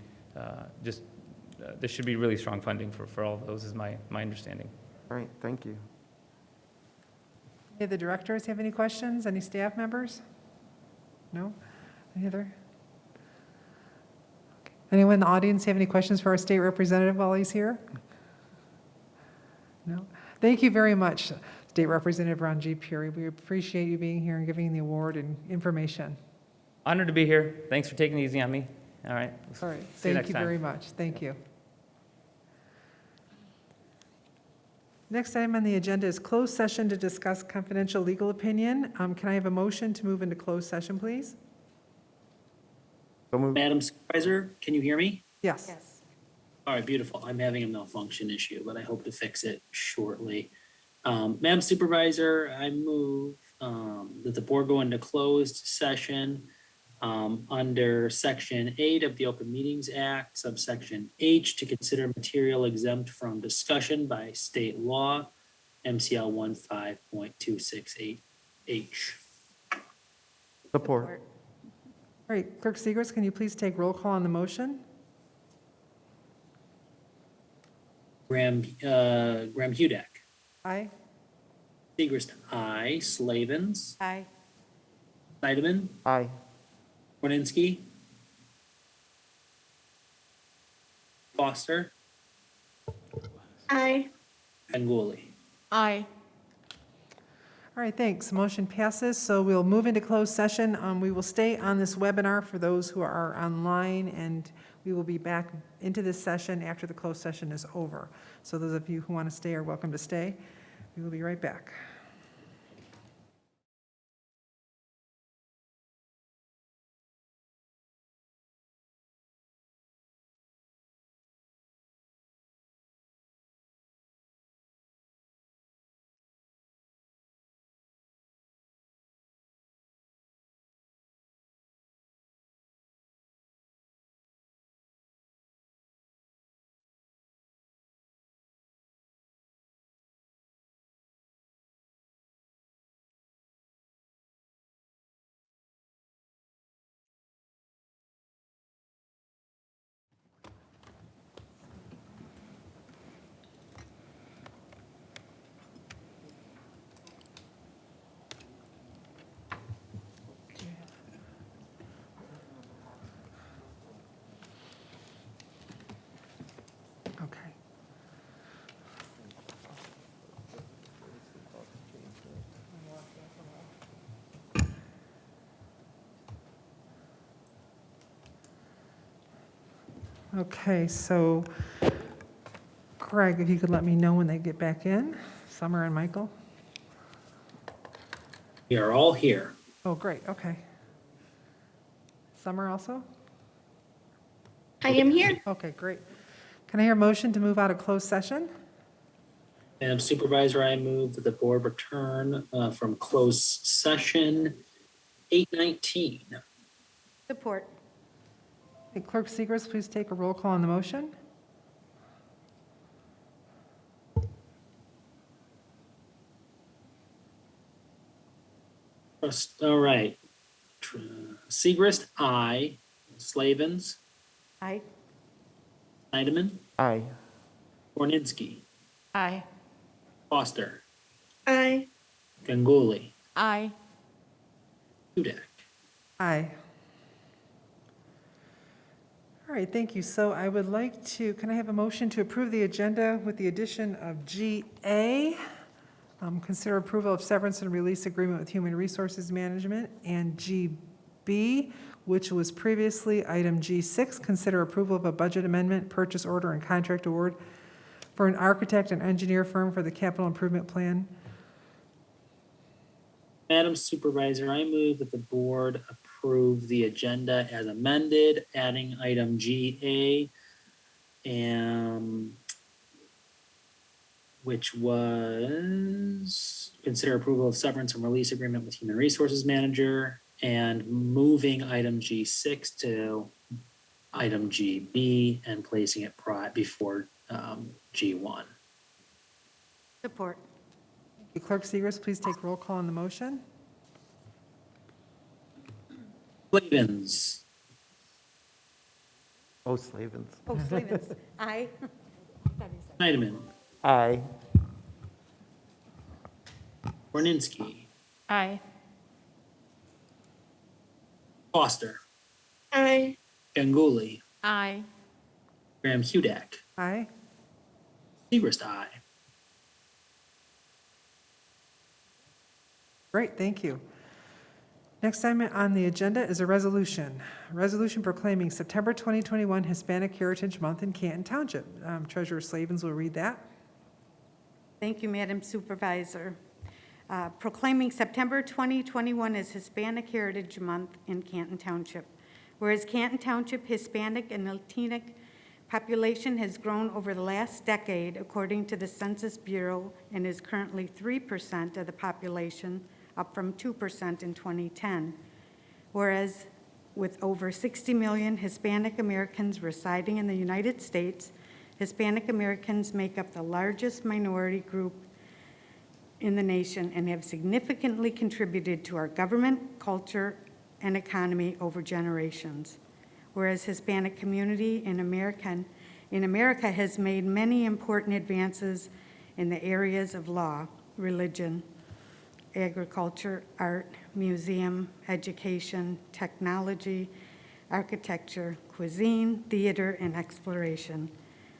Speaker 20: there should be really strong funding for all of those, is my understanding.
Speaker 10: All right, thank you.
Speaker 1: Any of the directors have any questions? Any staff members? No? Any other? Anyone in the audience have any questions for our state representative while he's here? No? Thank you very much, State Representative RANJEEV PURI. We appreciate you being here and giving the award and information.
Speaker 20: Honored to be here. Thanks for taking it easy on me. All right.
Speaker 1: All right.
Speaker 20: See you
Speaker 1: Thank
Speaker 20: next
Speaker 1: you
Speaker 20: time.
Speaker 1: very much. Thank you. Next item on the agenda is closed session to discuss confidential legal opinion. Can I have a motion to move into closed session, please?
Speaker 2: Madam Supervisor, can you hear me?
Speaker 1: Yes.
Speaker 2: All right, beautiful. I'm having a malfunction issue, but I hope to fix it shortly. Madam Supervisor, I move that the board go into closed session under Section 8 of the Open Meetings Act, subsection H, to consider material exempt from discussion by state law, MCL 15.268H.
Speaker 10: Support.
Speaker 1: All right, Clerk Segers, can you please take roll call on the motion?
Speaker 2: Graham Hudek.
Speaker 1: Aye.
Speaker 2: Segrist, aye. Slavens.
Speaker 9: Aye.
Speaker 2: Snyderman.
Speaker 10: Aye.
Speaker 2: Korninski. Foster.
Speaker 19: Aye.
Speaker 2: Penguli.
Speaker 3: Aye.
Speaker 1: All right, thanks. Motion passes. So we'll move into closed session. We will stay on this webinar for those who are online, and we will be back into this session after the closed session is over. So those of you who want to stay are welcome to stay. We will be right back. Okay. Okay, so Craig, if you could let me know when they get back in, Summer and Michael.
Speaker 2: We are all here.
Speaker 1: Oh, great, okay. Summer also?
Speaker 19: I am here.
Speaker 1: Okay, great. Can I hear a motion to move out of closed session?
Speaker 2: Madam Supervisor, I move that the board return from closed session 8:19.
Speaker 9: Support.
Speaker 1: Hey, Clerk Segers, please take a roll call on the motion.
Speaker 2: All right. Segrist, aye. Slavens,
Speaker 9: Aye.
Speaker 2: Snyderman,
Speaker 10: Aye.
Speaker 2: Korninski,
Speaker 3: Aye.
Speaker 2: Foster,
Speaker 19: Aye.
Speaker 2: Ganguly,
Speaker 3: Aye.
Speaker 2: Hudak.
Speaker 1: Aye. All right, thank you. So I would like to, can I have a motion to approve the agenda with the addition of GA? Consider approval of severance and release agreement with Human Resources Management, and GB, which was previously item G6, consider approval of a budget amendment, purchase order, and contract award for an architect and engineer firm for the capital improvement plan.
Speaker 2: Madam Supervisor, I move that the board approve the agenda as amended, adding item GA, and which was consider approval of severance and release agreement with Human Resources Manager, and moving item G6 to item GB and placing it before G1.
Speaker 9: Support.
Speaker 1: Clerk Segris, please take roll call on the motion.
Speaker 2: Slavens.
Speaker 10: Oh, Slavens.
Speaker 9: Oh, Slavens. Aye.
Speaker 2: Snyderman.
Speaker 10: Aye.
Speaker 2: Borninski.
Speaker 3: Aye.
Speaker 2: Foster.
Speaker 19: Aye.
Speaker 2: Ganguly.
Speaker 3: Aye.
Speaker 2: Graham Hudak.
Speaker 1: Aye.
Speaker 2: Segrist, aye.
Speaker 1: Great, thank you. Next item on the agenda is a resolution. A resolution proclaiming September 2021 Hispanic Heritage Month in Canton Township. Treasurer Slavens will read that.
Speaker 9: Thank you, Madam Supervisor. Proclaiming September 2021 as Hispanic Heritage Month in Canton Township. Whereas Canton Township Hispanic and Latino population has grown over the last decade, according to the Census Bureau, and is currently 3% of the population, up from 2% in 2010. Whereas with over 60 million Hispanic Americans residing in the United States, Hispanic Americans make up the largest minority group in the nation and have significantly contributed to our government, culture, and economy over generations. Whereas Hispanic community in America has made many important advances in the areas of law, religion, agriculture, art, museum, education, technology, architecture, cuisine, theater, and exploration.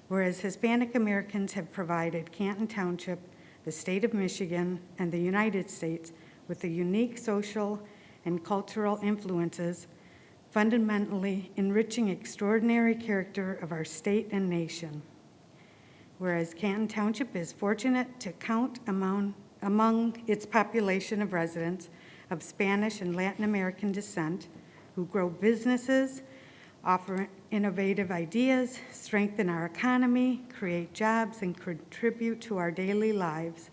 Speaker 9: Whereas Hispanic Americans have provided Canton Township, the state of Michigan, and the United States with the unique social and cultural influences, fundamentally enriching extraordinary character of our state and nation. Whereas Canton Township is fortunate to count among its population of residents of Spanish and Latin American descent who grow businesses, offer innovative ideas, strengthen our economy, create jobs, and contribute to our daily lives.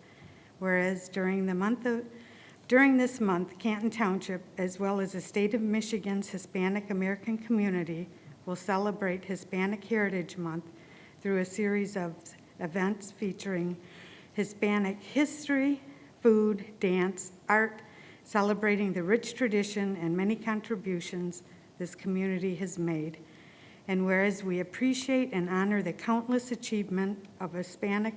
Speaker 9: Whereas during this month, Canton Township, as well as the state of Michigan's Hispanic American community, will celebrate Hispanic Heritage Month through a series of events featuring Hispanic history, food, dance, art, celebrating the rich tradition and many contributions this community has made. And whereas we appreciate and honor the countless achievement of Hispanic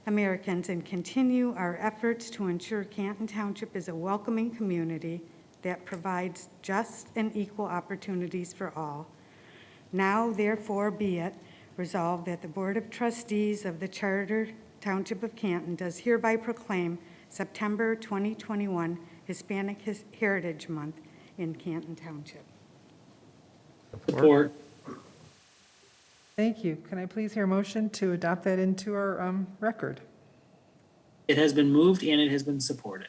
Speaker 9: Americans and continue our efforts to ensure Canton Township is a welcoming community that provides just and equal opportunities for all. Now, therefore, be it resolved that the Board of Trustees of the Charter Township of Canton does hereby proclaim September 2021 Hispanic Heritage Month in Canton Township.
Speaker 2: Support.
Speaker 1: Thank you. Can I please hear a motion to adopt that into our record?
Speaker 2: It has been moved and it has been supported.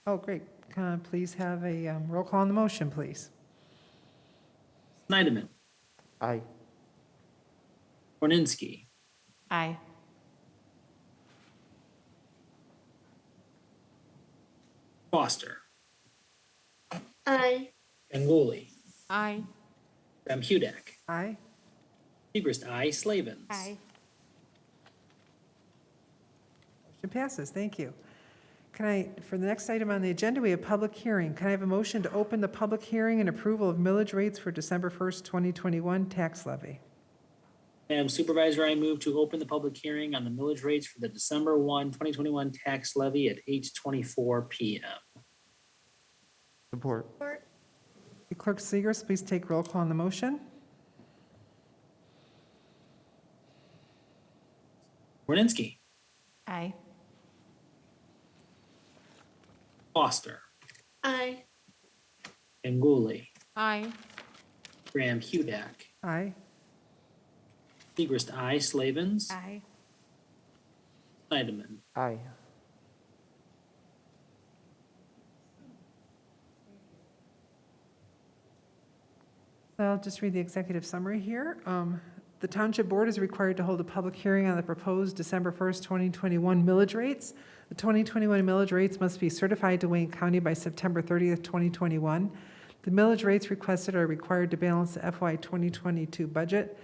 Speaker 1: Oh, great. Can I please have a roll call on the motion, please?
Speaker 2: Snyderman.
Speaker 10: Aye.
Speaker 2: Borninski.
Speaker 3: Aye.
Speaker 2: Foster.
Speaker 19: Aye.
Speaker 2: Ganguly.
Speaker 3: Aye.
Speaker 2: Graham Hudak.
Speaker 1: Aye.
Speaker 2: Segrist, aye. Slavens.
Speaker 9: Aye.
Speaker 1: Motion passes. Thank you. For the next item on the agenda, we have public hearing. Can I have a motion to open the public hearing and approval of millage rates for December 1st, 2021 tax levy?
Speaker 2: Madam Supervisor, I move to open the public hearing on the millage rates for the December 1, 2021 tax levy at 8:24 p.m.
Speaker 10: Support.
Speaker 1: Clerk Segers, please take roll call on the motion.
Speaker 2: Borninski,
Speaker 3: Aye.
Speaker 2: Foster,
Speaker 13: Aye.
Speaker 2: Ganguly,
Speaker 3: Aye.
Speaker 2: Graham Hudak,
Speaker 1: Aye.
Speaker 2: Segrist, aye. Slavens,
Speaker 9: Aye.
Speaker 2: Snyderman.
Speaker 10: Aye.
Speaker 1: So I'll just read the executive summary here. The Township Board is required to hold a public hearing on the proposed December 1st, 2021 millage rates. The 2021 millage rates must be certified to Wayne County by September 30th, 2021. The millage rates requested are required to balance the FY 2022 budget.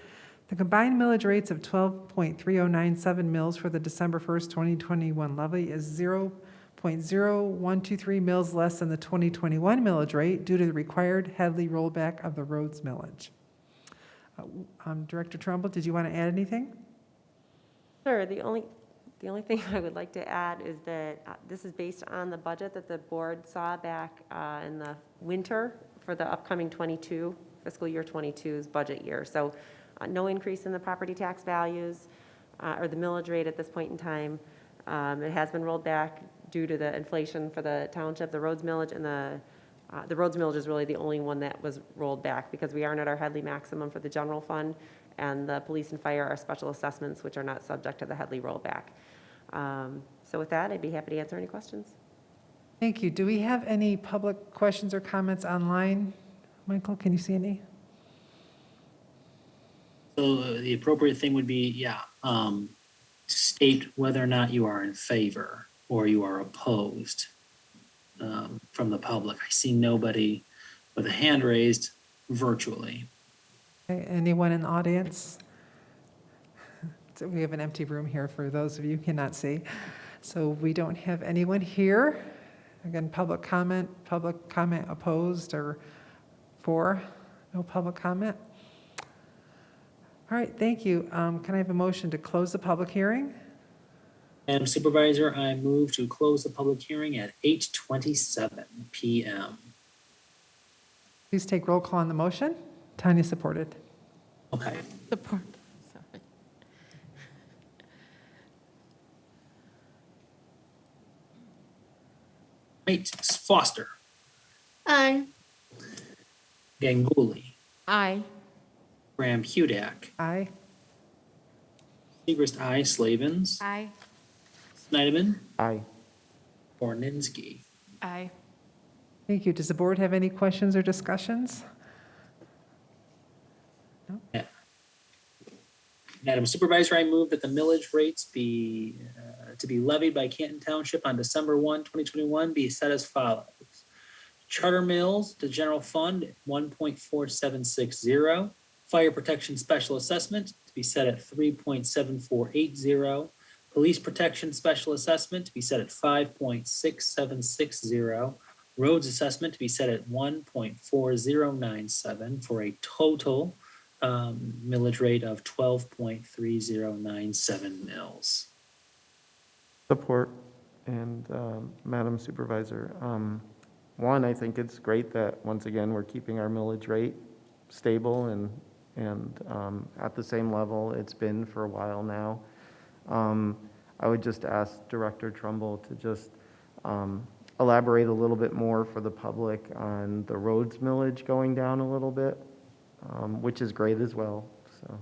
Speaker 1: The combined millage rates of 12.3097 mills for the December 1st, 2021 levy is 0.0123 mills less than the 2021 millage rate due to the required Headley rollback of the roads millage. Director Trumbull, did you want to add anything?
Speaker 21: Sure. The only thing I would like to add is that this is based on the budget that the board saw back in the winter for the upcoming fiscal year 22's budget year. So no increase in the property tax values or the millage rate at this point in time. It has been rolled back due to the inflation for the township, the roads millage, and the roads millage is really the only one that was rolled back because we aren't at our Headley maximum for the general fund, and the police and fire are special assessments, which are not subject to the Headley rollback. So with that, I'd be happy to answer any questions.
Speaker 1: Thank you. Do we have any public questions or comments online? Michael, can you see any?
Speaker 2: So the appropriate thing would be, state whether or not you are in favor or you are opposed from the public. I see nobody with a hand raised virtually.
Speaker 1: Okay, anyone in the audience? So we have an empty room here for those of you who cannot see. So we don't have anyone here. Again, public comment opposed or for? No public comment? All right, thank you. Can I have a motion to close the public hearing?
Speaker 2: Madam Supervisor, I move to close the public hearing at 8:27 p.m.
Speaker 1: Please take roll call on the motion. Tanya supported.
Speaker 2: Okay.
Speaker 3: Support. Sorry.
Speaker 2: Right, Foster,
Speaker 13: Aye.
Speaker 2: Ganguly,
Speaker 3: Aye.
Speaker 2: Graham Hudak,
Speaker 1: Aye.
Speaker 2: Segrist, aye. Slavens,
Speaker 9: Aye.
Speaker 2: Snyderman,
Speaker 10: Aye.
Speaker 2: Borninski.
Speaker 3: Aye.
Speaker 1: Thank you. Does the board have any questions or discussions?
Speaker 2: Madam Supervisor, I move that the millage rates be to be levied by Canton Township on December 1, 2021 be set as follows. Charter mills to general fund, 1.4760. Fire protection special assessment to be set at 3.7480. Police protection special assessment to be set at 5.6760. Roads assessment to be set at 1.4097 for a total millage rate of 12.3097 mills.
Speaker 10: Support. And Madam Supervisor, one, I think it's great that, once again, we're keeping our millage rate stable and at the same level it's been for a while now. I would just ask Director Trumbull to just elaborate a little bit more for the public on the roads millage going down a little bit, which is great as well, so.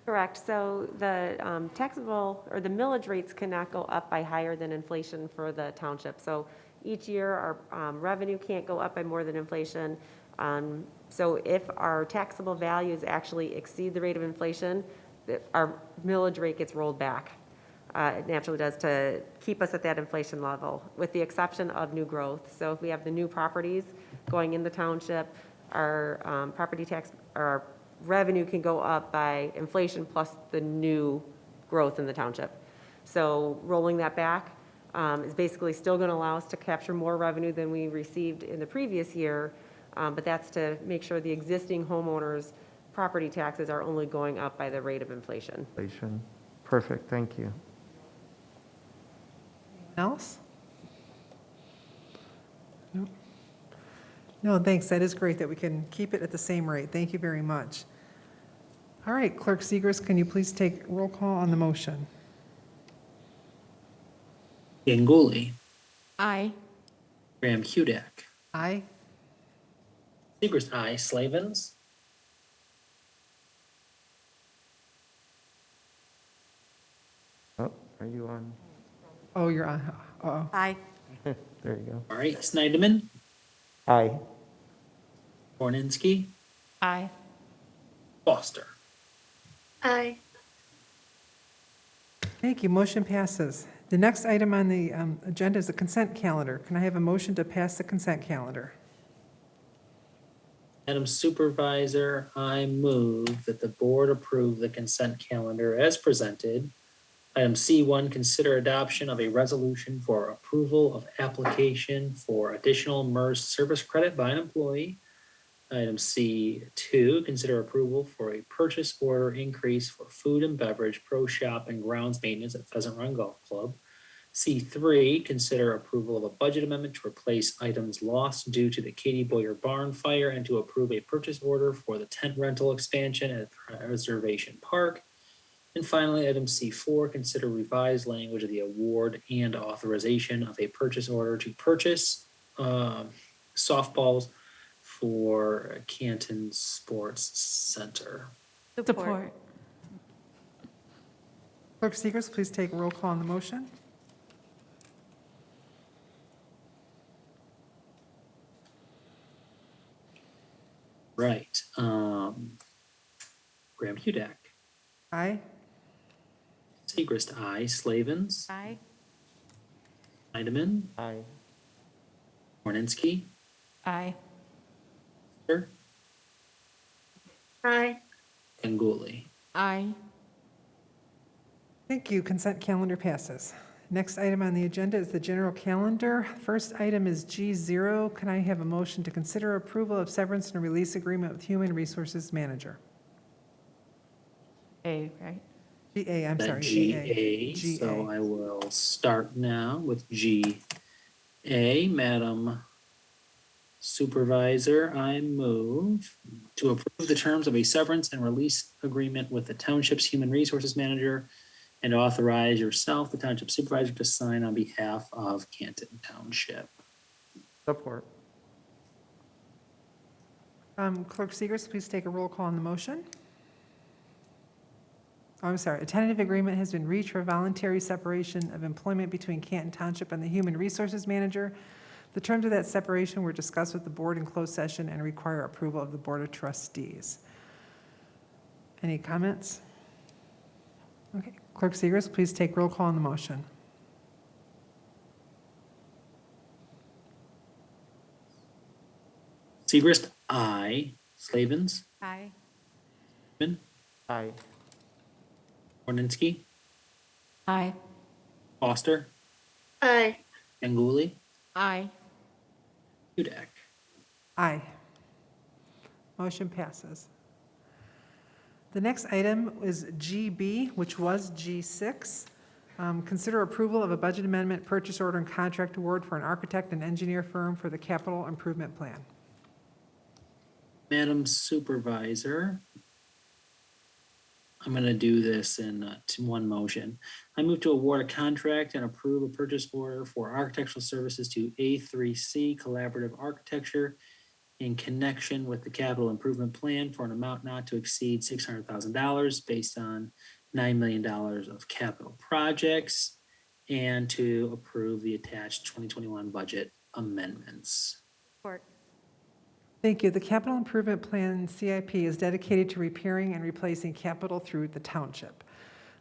Speaker 21: Correct. So the taxable or the millage rates cannot go up by higher than inflation for the township. So each year our revenue can't go up by more than inflation. So if our taxable values actually exceed the rate of inflation, our millage rate gets rolled back. It naturally does, to keep us at that inflation level, with the exception of new growth. So if we have the new properties going in the township, our property tax or our revenue can go up by inflation plus the new growth in the township. So rolling that back is basically still going to allow us to capture more revenue than we received in the previous year, but that's to make sure the existing homeowners' property taxes are only going up by the rate of inflation.
Speaker 10: Inflation. Perfect, thank you.
Speaker 1: Else? No. No, thanks. That is great that we can keep it at the same rate. Thank you very much. All right, Clerk Segers, can you please take roll call on the motion?
Speaker 2: Ganguly,
Speaker 3: Aye.
Speaker 2: Graham Hudak,
Speaker 1: Aye.
Speaker 2: Segrist, aye. Slavens,
Speaker 10: Oh, are you on?
Speaker 1: Oh, you're on. Uh-oh.
Speaker 9: Aye.
Speaker 10: There you go.
Speaker 2: all right. Snyderman,
Speaker 10: Aye.
Speaker 2: Borninski,
Speaker 3: Aye.
Speaker 2: Foster.
Speaker 19: Aye.
Speaker 1: Thank you. Motion passes. The next item on the agenda is the consent calendar. Can I have a motion to pass the consent calendar?
Speaker 2: Madam Supervisor, I move that the board approve the consent calendar as presented. Item C1, consider adoption of a resolution for approval of application for additional MERS service credit by an employee. Item C2, consider approval for a purchase order increase for food and beverage, pro shop, and grounds maintenance at Pheasant Run Golf Club. C3, consider approval of a budget amendment to replace items lost due to the Katie Boyer barn fire and to approve a purchase order for the tent rental expansion at Preservation Park. And finally, item C4, consider revised language of the award and authorization of a purchase order to purchase softballs for Canton Sports Center.
Speaker 3: Support.
Speaker 1: Clerk Segers, please take roll call on the motion.
Speaker 2: Right. Graham Hudak,
Speaker 1: Aye.
Speaker 2: Segrist, aye. Slavens,
Speaker 9: Aye.
Speaker 2: Heidemann,
Speaker 10: Aye.
Speaker 2: Borninski,
Speaker 3: Aye.
Speaker 2: Foster,
Speaker 19: Aye.
Speaker 2: and Ganguly.
Speaker 3: Aye.
Speaker 1: Thank you. Consent calendar passes. Next item on the agenda is the general calendar. First item is G0. Can I have a motion to consider approval of severance and release agreement with Human Resources Manager?
Speaker 3: A, right?
Speaker 1: GA, I'm sorry,
Speaker 2: GA.
Speaker 1: GA.
Speaker 2: So I will start now with GA. Madam Supervisor, I move to approve the terms of a severance and release agreement with the township's human resources manager and authorize yourself, the township supervisor, to sign on behalf of Canton Township.
Speaker 10: Support.
Speaker 1: Clerk Segers, please take a roll call on the motion. Oh, I'm sorry. A tentative agreement has been reached for voluntary separation of employment between Canton Township and the Human Resources Manager. The terms of that separation were discussed with the board in closed session and require approval of the Board of Trustees. Any comments? Okay. Clerk Segers, please take roll call on the motion.
Speaker 2: Segrist, aye. Slavens,
Speaker 9: Aye.
Speaker 10: Aye.
Speaker 2: Borninski,
Speaker 3: Aye.
Speaker 2: Foster,
Speaker 19: Aye.
Speaker 2: Ganguly,
Speaker 3: Aye.
Speaker 2: Hudak.
Speaker 1: Aye. Motion passes. The next item is GB, which was G6. Consider approval of a budget amendment, purchase order, and contract award for an architect and engineer firm for the capital improvement plan.
Speaker 2: Madam Supervisor, I'm going to do this in one motion. I move to award a contract and approve a purchase order for architectural services to A3C Collaborative Architecture in connection with the capital improvement plan for an amount not to exceed $600,000 based on $9 million of capital projects, and to approve the attached 2021 budget amendments.
Speaker 9: Support.
Speaker 1: Thank you. The capital improvement plan, CIP, is dedicated to repairing and replacing capital through the township.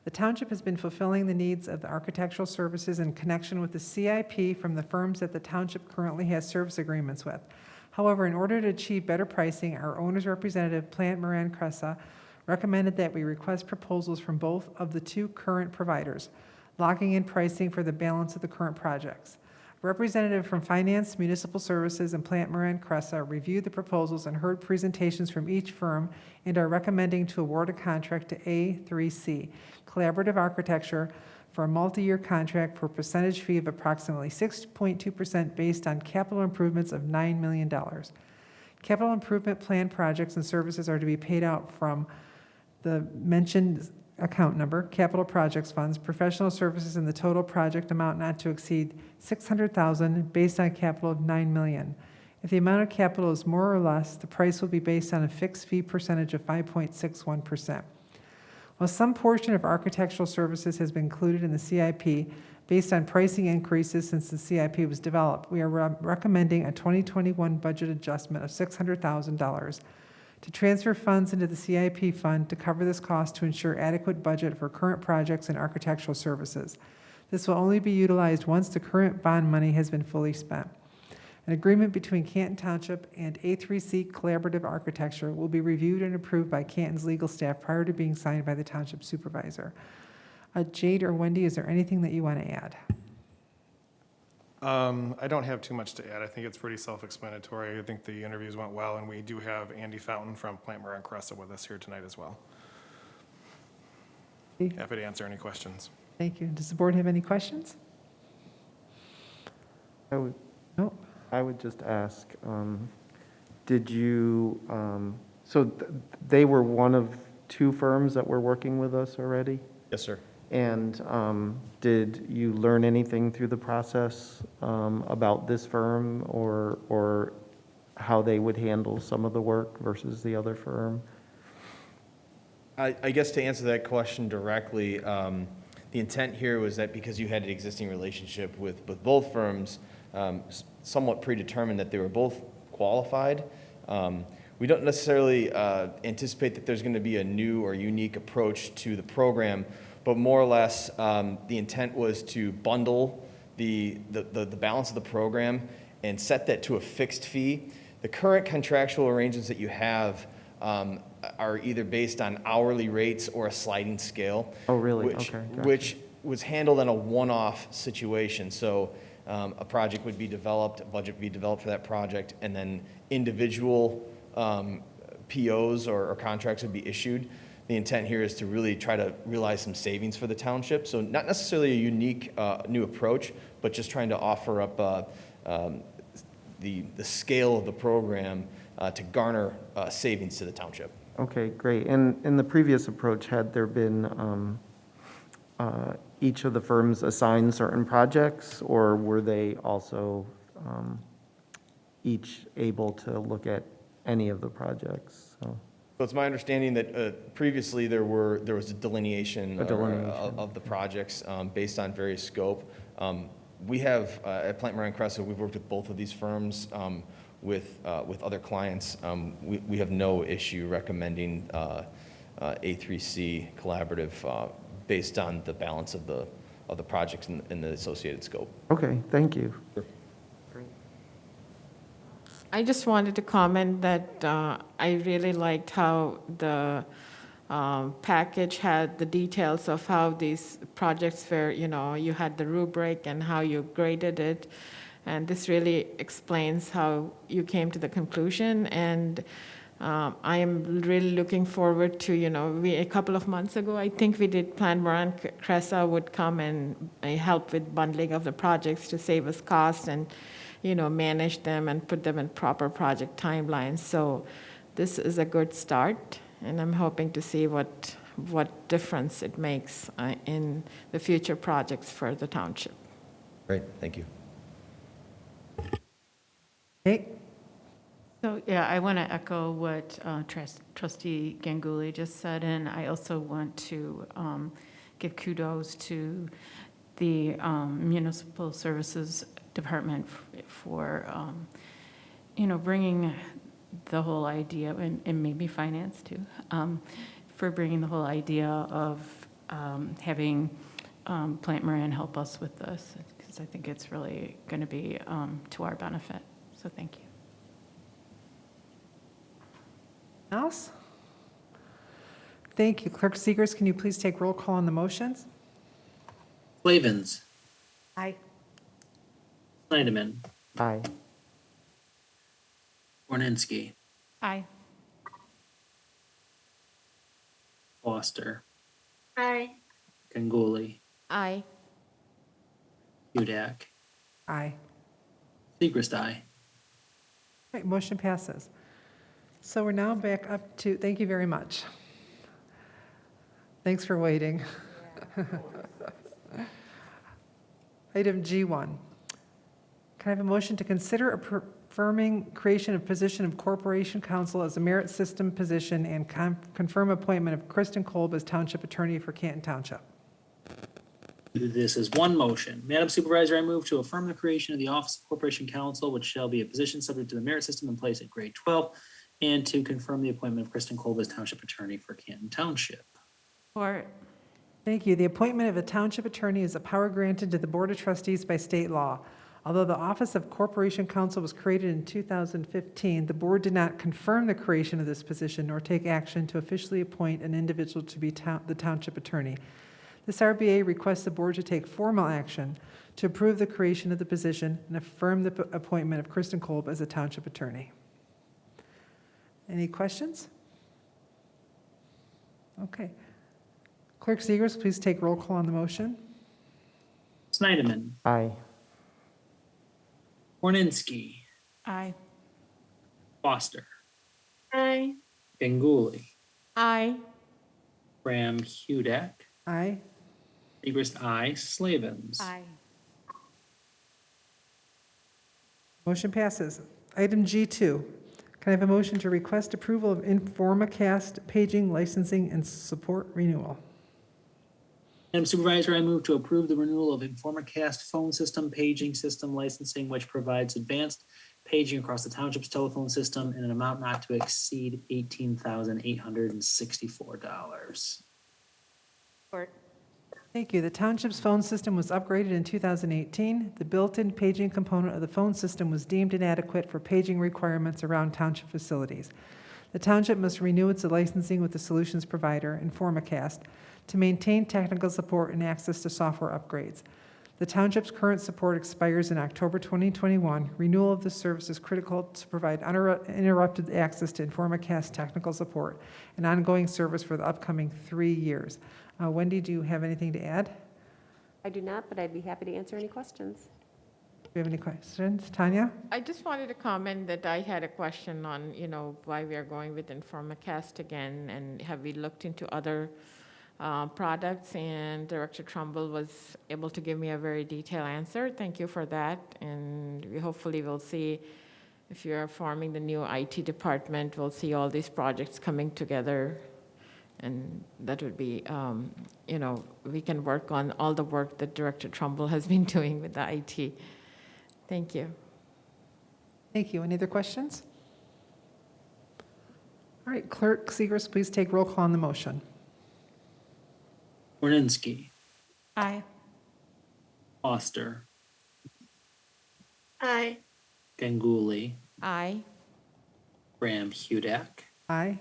Speaker 1: The township has been fulfilling the needs of the architectural services in connection with the CIP from the firms that the township currently has service agreements with. However, in order to achieve better pricing, our owner's representative, Plant Moran Cressa, recommended that we request proposals from both of the two current providers, locking in pricing for the balance of the current projects. A representative from Finance, Municipal Services, and Plant Moran Cressa reviewed the proposals and heard presentations from each firm and are recommending to award a contract to A3C Collaborative Architecture for a multi-year contract for a percentage fee of approximately 6.2% based on capital improvements of $9 million. Capital improvement plan projects and services are to be paid out from the mentioned account number, capital projects funds, professional services in the total project amount not to exceed $600,000 based on capital of $9 million. If the amount of capital is more or less, the price will be based on a fixed fee percentage of 5.61%. While some portion of architectural services has been included in the CIP based on pricing increases since the CIP was developed, we are recommending a 2021 budget adjustment of $600,000 to transfer funds into the CIP fund to cover this cost to ensure adequate budget for current projects and architectural services. This will only be utilized once the current bond money has been fully spent. An agreement between Canton Township and A3C Collaborative Architecture will be reviewed and approved by Canton's legal staff prior to being signed by the Township Supervisor. Jade or Wendy, is there anything that you want to add?
Speaker 6: I don't have too much to add. I think it's pretty self-explanatory. I think the interviews went well, and we do have Andy Fountain from Plant Moran Cressa with us here tonight as well. Happy to answer any questions.
Speaker 1: Thank you. Does the board have any questions? No.
Speaker 10: I would just ask, did you, they were one of two firms that were working with us already?
Speaker 16: Yes, sir.
Speaker 10: And did you learn anything through the process about this firm or how they would handle some of the work versus the other firm?
Speaker 16: I guess to answer that question directly, the intent here was that because you had an existing relationship with both firms, somewhat predetermined that they were both qualified. We don't necessarily anticipate that there's going to be a new or unique approach to the program, but more or less the intent was to bundle the balance of the program and set that to a fixed fee. The current contractual arrangements that you have are either based on hourly rates or a sliding scale.
Speaker 10: Oh, really?
Speaker 16: Which,
Speaker 10: Okay, gotcha.
Speaker 16: which was handled in a one-off situation. So a project would be developed, a budget would be developed for that project, and then individual POs or contracts would be issued. The intent here is to really try to realize some savings for the township. So not necessarily a unique new approach, but just trying to offer up the scale of the program to garner savings to the township.
Speaker 10: Okay, great. And in the previous approach, had there been each of the firms assigned certain projects, or were they also each able to look at any of the projects?
Speaker 16: So it's my understanding that previously there was a delineation, of the projects based on various scope. We have at Plant Moran Cressa, we've worked with both of these firms with other clients. We have no issue recommending A3C Collaborative based on the balance of the projects and the associated scope.
Speaker 10: Okay, thank you.
Speaker 16: Sure.
Speaker 3: I just wanted to comment that I really liked how the package had the details of how these projects were, you had the rubric and how you graded it. And this really explains how you came to the conclusion. And I am really looking forward to, a couple of months ago, I think we did Plant Moran Cressa would come and help with bundling of the projects to save us cost and manage them and put them in proper project timelines. So this is a good start, and I'm hoping to see what difference it makes in the future projects for the township.
Speaker 16: Great, thank you.
Speaker 1: Okay.
Speaker 3: So,
Speaker 5: Yeah, I want to echo what Trustee Ganguly just said, and I also want to give kudos to the Municipal Services Department for, bringing the whole idea, and maybe finance too, for bringing the whole idea of having Plant Moran help us with this, because I think it's really going to be to our benefit. So thank you.
Speaker 1: Else? Thank you. Clerk Segers, can you please take roll call on the motions?
Speaker 2: Slavens.
Speaker 9: Aye.
Speaker 2: Snyderman.
Speaker 10: Aye.
Speaker 2: Orninsky.
Speaker 5: Aye.
Speaker 2: Foster.
Speaker 9: Aye.
Speaker 2: Ganguly.
Speaker 3: Aye.
Speaker 2: Hudak,
Speaker 1: Aye.
Speaker 2: Segrist, aye.
Speaker 1: Right, motion passes. So we're now back up to, thank you very much. Thanks for waiting. Item G1. Can I have a motion to consider affirming creation of position of Corporation Counsel as a merit system position and confirm appointment of Kristen Kolb as Township Attorney for Canton Township?
Speaker 2: This is one motion. Madam Supervisor, I move to affirm the creation of the Office of Corporation Counsel, which shall be a position subject to the merit system in place at grade 12, and to confirm the appointment of Kristen Kolb as Township Attorney for Canton Township.
Speaker 5: Support.
Speaker 1: Thank you. The appointment of a township attorney is a power granted to the Board of Trustees by state law. Although the Office of Corporation Counsel was created in 2015, the board did not confirm the creation of this position nor take action to officially appoint an individual to be the township attorney. This RBA requests the board to take formal action to approve the creation of the position and affirm the appointment of Kristen Kolb as a township attorney. Any questions? Okay. Clerk Segers, please take roll call on the motion.
Speaker 2: Snyderman,
Speaker 10: Aye.
Speaker 2: Borninski,
Speaker 5: Aye.
Speaker 2: Foster,
Speaker 11: Aye.
Speaker 2: Ganguly,
Speaker 3: Aye.
Speaker 2: Graham Hudak,
Speaker 1: Aye.
Speaker 2: Segrist, aye. Slavens.
Speaker 9: Aye.
Speaker 1: Motion passes. Item G2. Can I have a motion to request approval of InformaCast paging, licensing, and support renewal?
Speaker 2: Madam Supervisor, I move to approve the renewal of InformaCast phone system, paging system licensing, which provides advanced paging across the township's telephone system in an amount not to exceed $18,864.
Speaker 9: Support.
Speaker 1: Thank you. The township's phone system was upgraded in 2018. The built-in paging component of the phone system was deemed inadequate for paging requirements around township facilities. The township must renew its licensing with the solutions provider, InformaCast, to maintain technical support and access to software upgrades. The township's current support expires in October 2021. Renewal of this service is critical to provide uninterrupted access to InformaCast technical support and ongoing service for the upcoming 3 years. Wendy, do you have anything to add?
Speaker 21: I do not, but I'd be happy to answer any questions.
Speaker 1: Do you have any questions? Tanya?
Speaker 3: I just wanted to comment that I had a question on, why we are going with InformaCast again, and have we looked into other products? And Director Trumbull was able to give me a very detailed answer. Thank you for that. And we hopefully will see, if you're forming the new IT department, we'll see all these projects coming together. And that would be, we can work on all the work that Director Trumbull has been doing with the IT. Thank you.
Speaker 1: Thank you. Any other questions? All right, Clerk Segers, please take roll call on the motion.
Speaker 2: Borninski,
Speaker 5: Aye.
Speaker 2: Foster,
Speaker 11: Aye.
Speaker 2: Ganguly,
Speaker 3: Aye.
Speaker 2: Graham Hudak,
Speaker 1: Aye.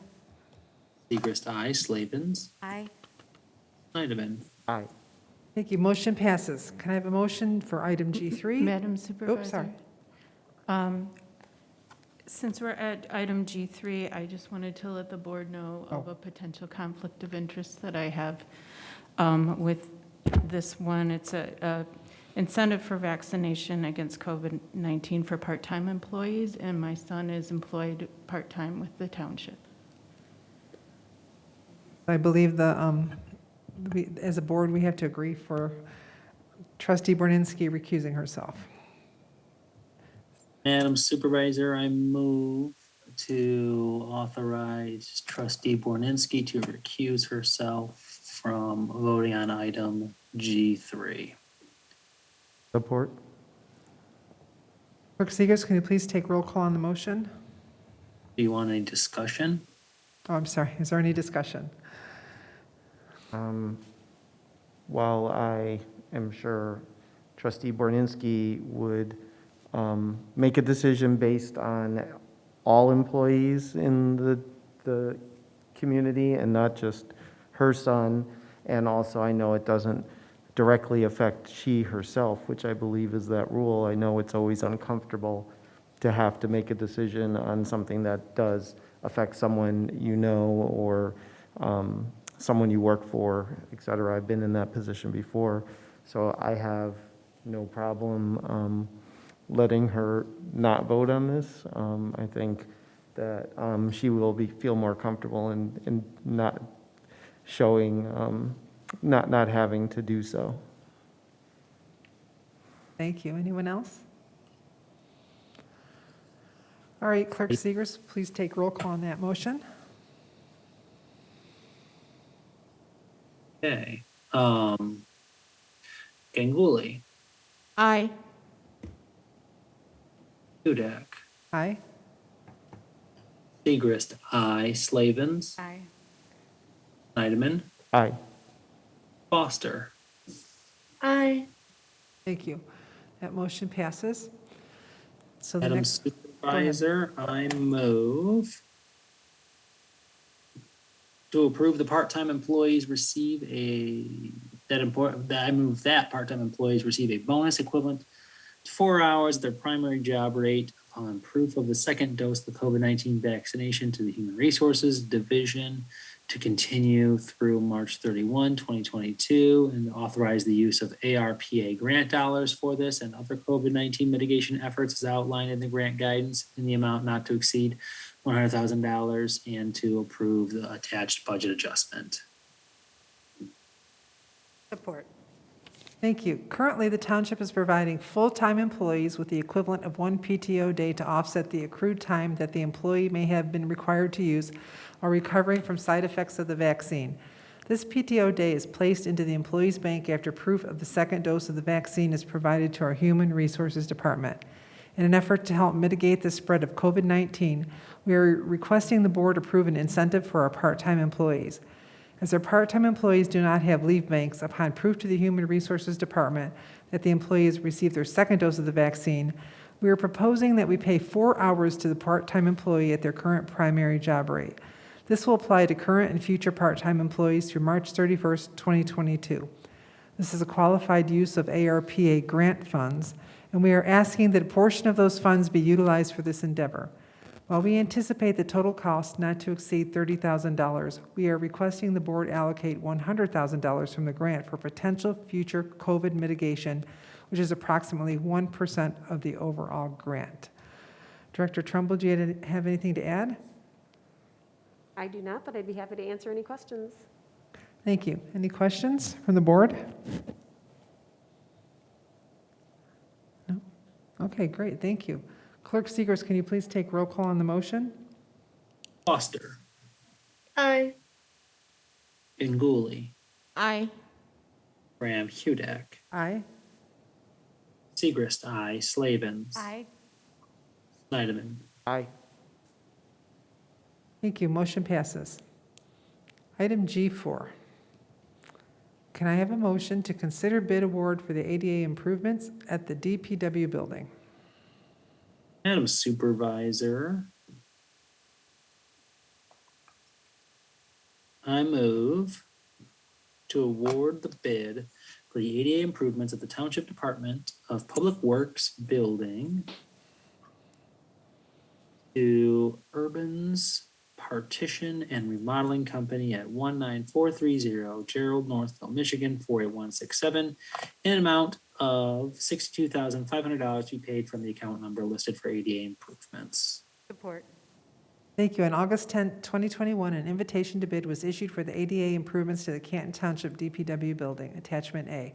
Speaker 2: Segrist, aye. Slavens,
Speaker 9: Aye.
Speaker 2: Snyderman.
Speaker 10: Aye.
Speaker 1: Thank you. Motion passes. Can I have a motion for item G3?
Speaker 5: Madam Supervisor.
Speaker 1: Oops, sorry.
Speaker 5: Since we're at item G3, I just wanted to let the board know of a potential conflict of interest that I have with this one. It's a incentive for vaccination against COVID-19 for part-time employees, and my son is employed part-time with the township.
Speaker 1: I believe as a board, we have to agree for Trustee Borninski recusing herself.
Speaker 2: Madam Supervisor, I move to authorize Trustee Borninski to recuse herself from voting on item G3.
Speaker 10: Support.
Speaker 1: Clerk Segers, can you please take roll call on the motion?
Speaker 2: Do you want any discussion?
Speaker 1: Oh, I'm sorry. Is there any discussion?
Speaker 10: While I am sure Trustee Borninski would make a decision based on all employees in the community and not just her son, and also I know it doesn't directly affect she herself, which I believe is that rule. I know it's always uncomfortable to have to make a decision on something that does affect someone you know or someone you work for, et cetera. I've been in that position before, so I have no problem letting her not vote on this. I think that she will feel more comfortable in not showing, not having to do so.
Speaker 1: Thank you. Anyone else? All right, Clerk Segers, please take roll call on that motion.
Speaker 2: Okay. Ganguly,
Speaker 3: Aye.
Speaker 2: Hudak,
Speaker 1: Aye.
Speaker 2: Segrist, aye. Slavens,
Speaker 9: Aye.
Speaker 2: Snyderman,
Speaker 10: Aye.
Speaker 2: Foster.
Speaker 13: Aye.
Speaker 1: Thank you. That motion passes. So the
Speaker 2: Madam
Speaker 1: next,
Speaker 2: Supervisor, I move to approve the part-time employees receive I move that part-time employees receive a bonus equivalent to 4 hours of their primary job rate upon proof of the second dose of the COVID-19 vaccination to the Human Resources Division to continue through March 31, 2022, and authorize the use of ARPA grant dollars for this and other COVID-19 mitigation efforts as outlined in the grant guidance in the amount not to exceed $100,000 and to approve the attached budget adjustment.
Speaker 9: Support.
Speaker 1: thank you. Currently, the township is providing full-time employees with the equivalent of 1 PTO day to offset the accrued time that the employee may have been required to use while recovering from side effects of the vaccine. This PTO day is placed into the employee's bank after proof of the second dose of the vaccine is provided to our Human Resources Department. In an effort to help mitigate the spread of COVID-19, we are requesting the board approve an incentive for our part-time employees. As our part-time employees do not have leave banks, upon proof to the Human Resources Department that the employees received their second dose of the vaccine, we are proposing that we pay 4 hours to the part-time employee at their current primary job rate. This will apply to current and future part-time employees through March 31st, 2022. This is a qualified use of ARPA grant funds, and we are asking that a portion of those funds be utilized for this endeavor. While we anticipate the total cost not to exceed $30,000, we are requesting the board allocate $100,000 from the grant for potential future COVID mitigation, which is approximately 1% of the overall grant. Director Trumbull, do you have anything to add?
Speaker 21: I do not, but I'd be happy to answer any questions.
Speaker 1: Thank you. Any questions from the board? No? Okay, great, thank you. Clerk Segers, can you please take roll call on the motion?
Speaker 2: Foster,
Speaker 13: Aye.
Speaker 2: Ganguly,
Speaker 3: Aye.
Speaker 2: Graham Hudak,
Speaker 1: Aye.
Speaker 2: Segrist, aye. Slavens,
Speaker 9: Aye.
Speaker 2: Snyderman.
Speaker 10: Aye.
Speaker 1: Thank you, motion passes. Item G4. Can I have a motion to consider bid award for the ADA improvements at the DPW building?
Speaker 2: Madam Supervisor, I move to award the bid for the ADA improvements at the Township Department of Public Works building to Urban's Partition and Remodeling Company at 19430 Gerald, Northville, Michigan, 48167, in an amount of $62,500 to be paid from the account number listed for ADA improvements.
Speaker 9: Support.
Speaker 1: Thank you. On August 10, 2021, an invitation to bid was issued for the ADA improvements to the Canton Township DPW building, Attachment A.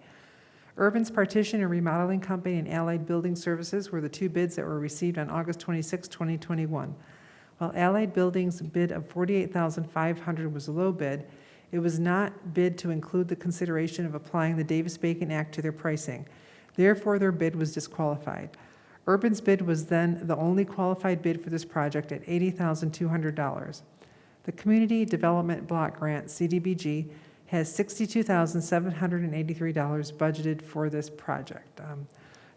Speaker 1: Urban's Partition and Remodeling Company and Allied Building Services were the two bids that were received on August 26, 2021. While Allied Building's bid of $48,500 was a low bid, it was not bid to include the consideration of applying the Davis-Bacon Act to their pricing. Therefore, their bid was disqualified. Urban's bid was then the only qualified bid for this project at $80,200. The Community Development Block Grant, CDBG, has $62,783 budgeted for this project.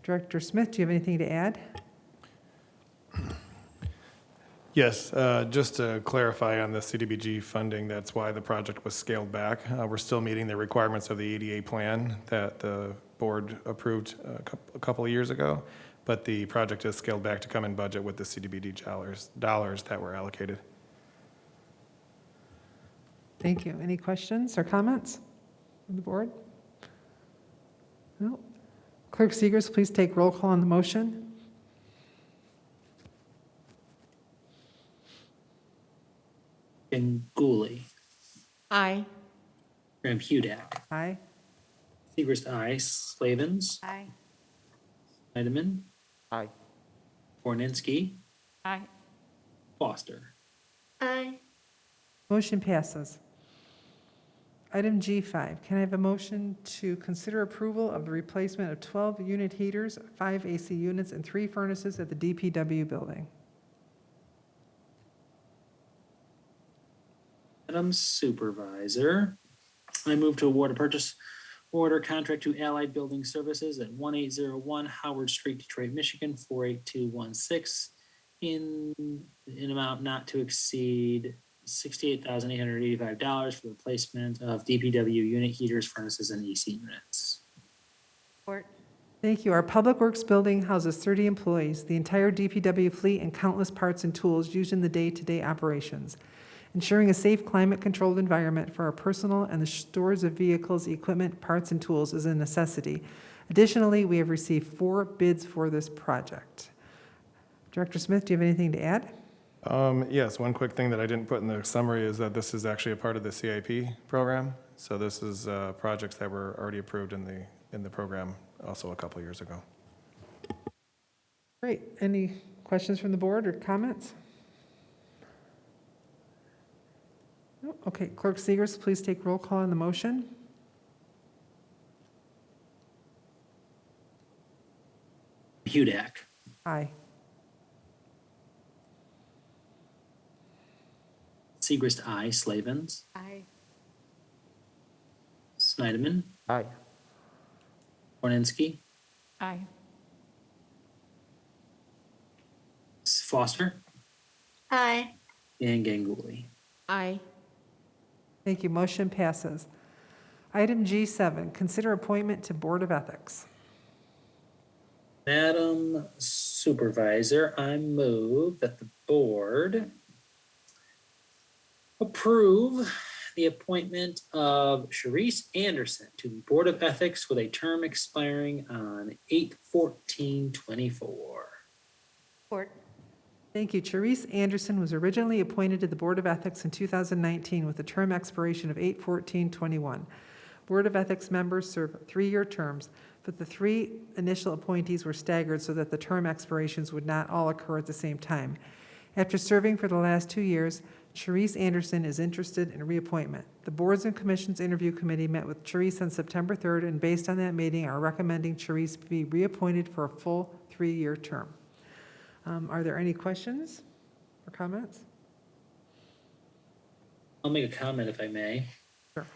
Speaker 1: Director Smith, do you have anything to add?
Speaker 6: Yes, just to clarify on the CDBG funding, that's why the project was scaled back. We're still meeting the requirements of the ADA plan that the board approved a couple of years ago, but the project is scaled back to come in budget with the CDBG dollars that were allocated.
Speaker 1: Thank you. Any questions or comments from the board? No? Clerk Segers, please take roll call on the motion.
Speaker 2: Ganguly,
Speaker 3: Aye.
Speaker 2: Graham Hudak,
Speaker 1: Aye.
Speaker 2: Segrist, aye. Slavens,
Speaker 9: Aye.
Speaker 2: Snyderman,
Speaker 10: Aye.
Speaker 2: Borninski,
Speaker 5: Aye.
Speaker 2: Foster.
Speaker 9: Aye.
Speaker 1: Motion passes. Item G5, can I have a motion to consider approval of the replacement of 12 unit heaters, 5 AC units, and 3 furnaces at the DPW building?
Speaker 2: Madam Supervisor, I move to award a purchase order contract to Allied Building Services at 1801 Howard Street, Detroit, Michigan, 48216 in an amount not to exceed $68,885 for the replacement of DPW unit heaters, furnaces, and AC units.
Speaker 9: Support.
Speaker 1: Thank you. Our Public Works building houses 30 employees, the entire DPW fleet, and countless parts and tools used in the day-to-day operations. Ensuring a safe, climate-controlled environment for our personal and the stores of vehicles, equipment, parts, and tools is a necessity. Additionally, we have received 4 bids for this project. Director Smith, do you have anything to add?
Speaker 6: Yes, one quick thing that I didn't put in the summary is that this is actually a part of the CIP program. So this is projects that were already approved in the program also a couple years ago.
Speaker 1: Great. Any questions from the board or comments? No? Okay, Clerk Segers, please take roll call on the motion.
Speaker 2: Hudak,
Speaker 1: Aye.
Speaker 2: Segrist, aye. Slavens,
Speaker 9: Aye.
Speaker 2: Snyderman,
Speaker 10: Aye.
Speaker 2: Borninski,
Speaker 5: Aye.
Speaker 2: Foster,
Speaker 9: Aye.
Speaker 2: and Ganguly.
Speaker 3: Aye.
Speaker 1: Thank you. Motion passes. Item G7, consider appointment to Board of Ethics.
Speaker 2: Madam Supervisor, I move that the board approve the appointment of Sharice Anderson to the Board of Ethics with a term expiring on 8/14/24.
Speaker 9: Support.
Speaker 1: Thank you. Charisse Anderson was originally appointed to the Board of Ethics in 2019 with a term expiration of 8/14/21. Board of Ethics members serve 3-year terms, but the 3 initial appointees were staggered so that the term expirations would not all occur at the same time. After serving for the last 2 years, Charisse Anderson is interested in reappointment. The Boards and Commissions Interview Committee met with Charisse on September 3rd, and based on that meeting, are recommending Charisse be reappointed for a full 3-year term. Are there any questions or comments?
Speaker 2: I'll make a comment if I may.
Speaker 1: Sure.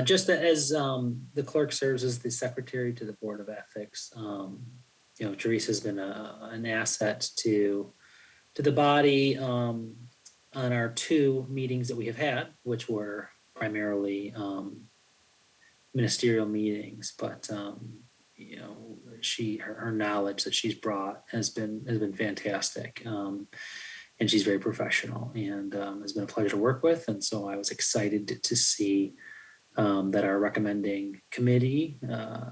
Speaker 2: Just as the clerk serves as the secretary to the Board of Ethics, Therese has been an asset to the body on our 2 meetings that we have had, which were primarily ministerial meetings, but her knowledge that she's brought has been fantastic. And she's very professional and has been a pleasure to work with. And so I was excited to see that our recommending committee,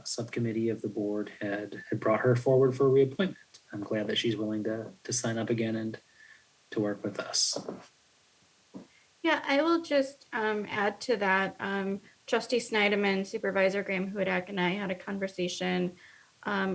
Speaker 2: subcommittee of the board had brought her forward for reappointment. I'm glad that she's willing to sign up again and to work with us.
Speaker 4: Yeah, I will just add to that. Trustee Snyderman, Supervisor Graham Hudak, and I had a conversation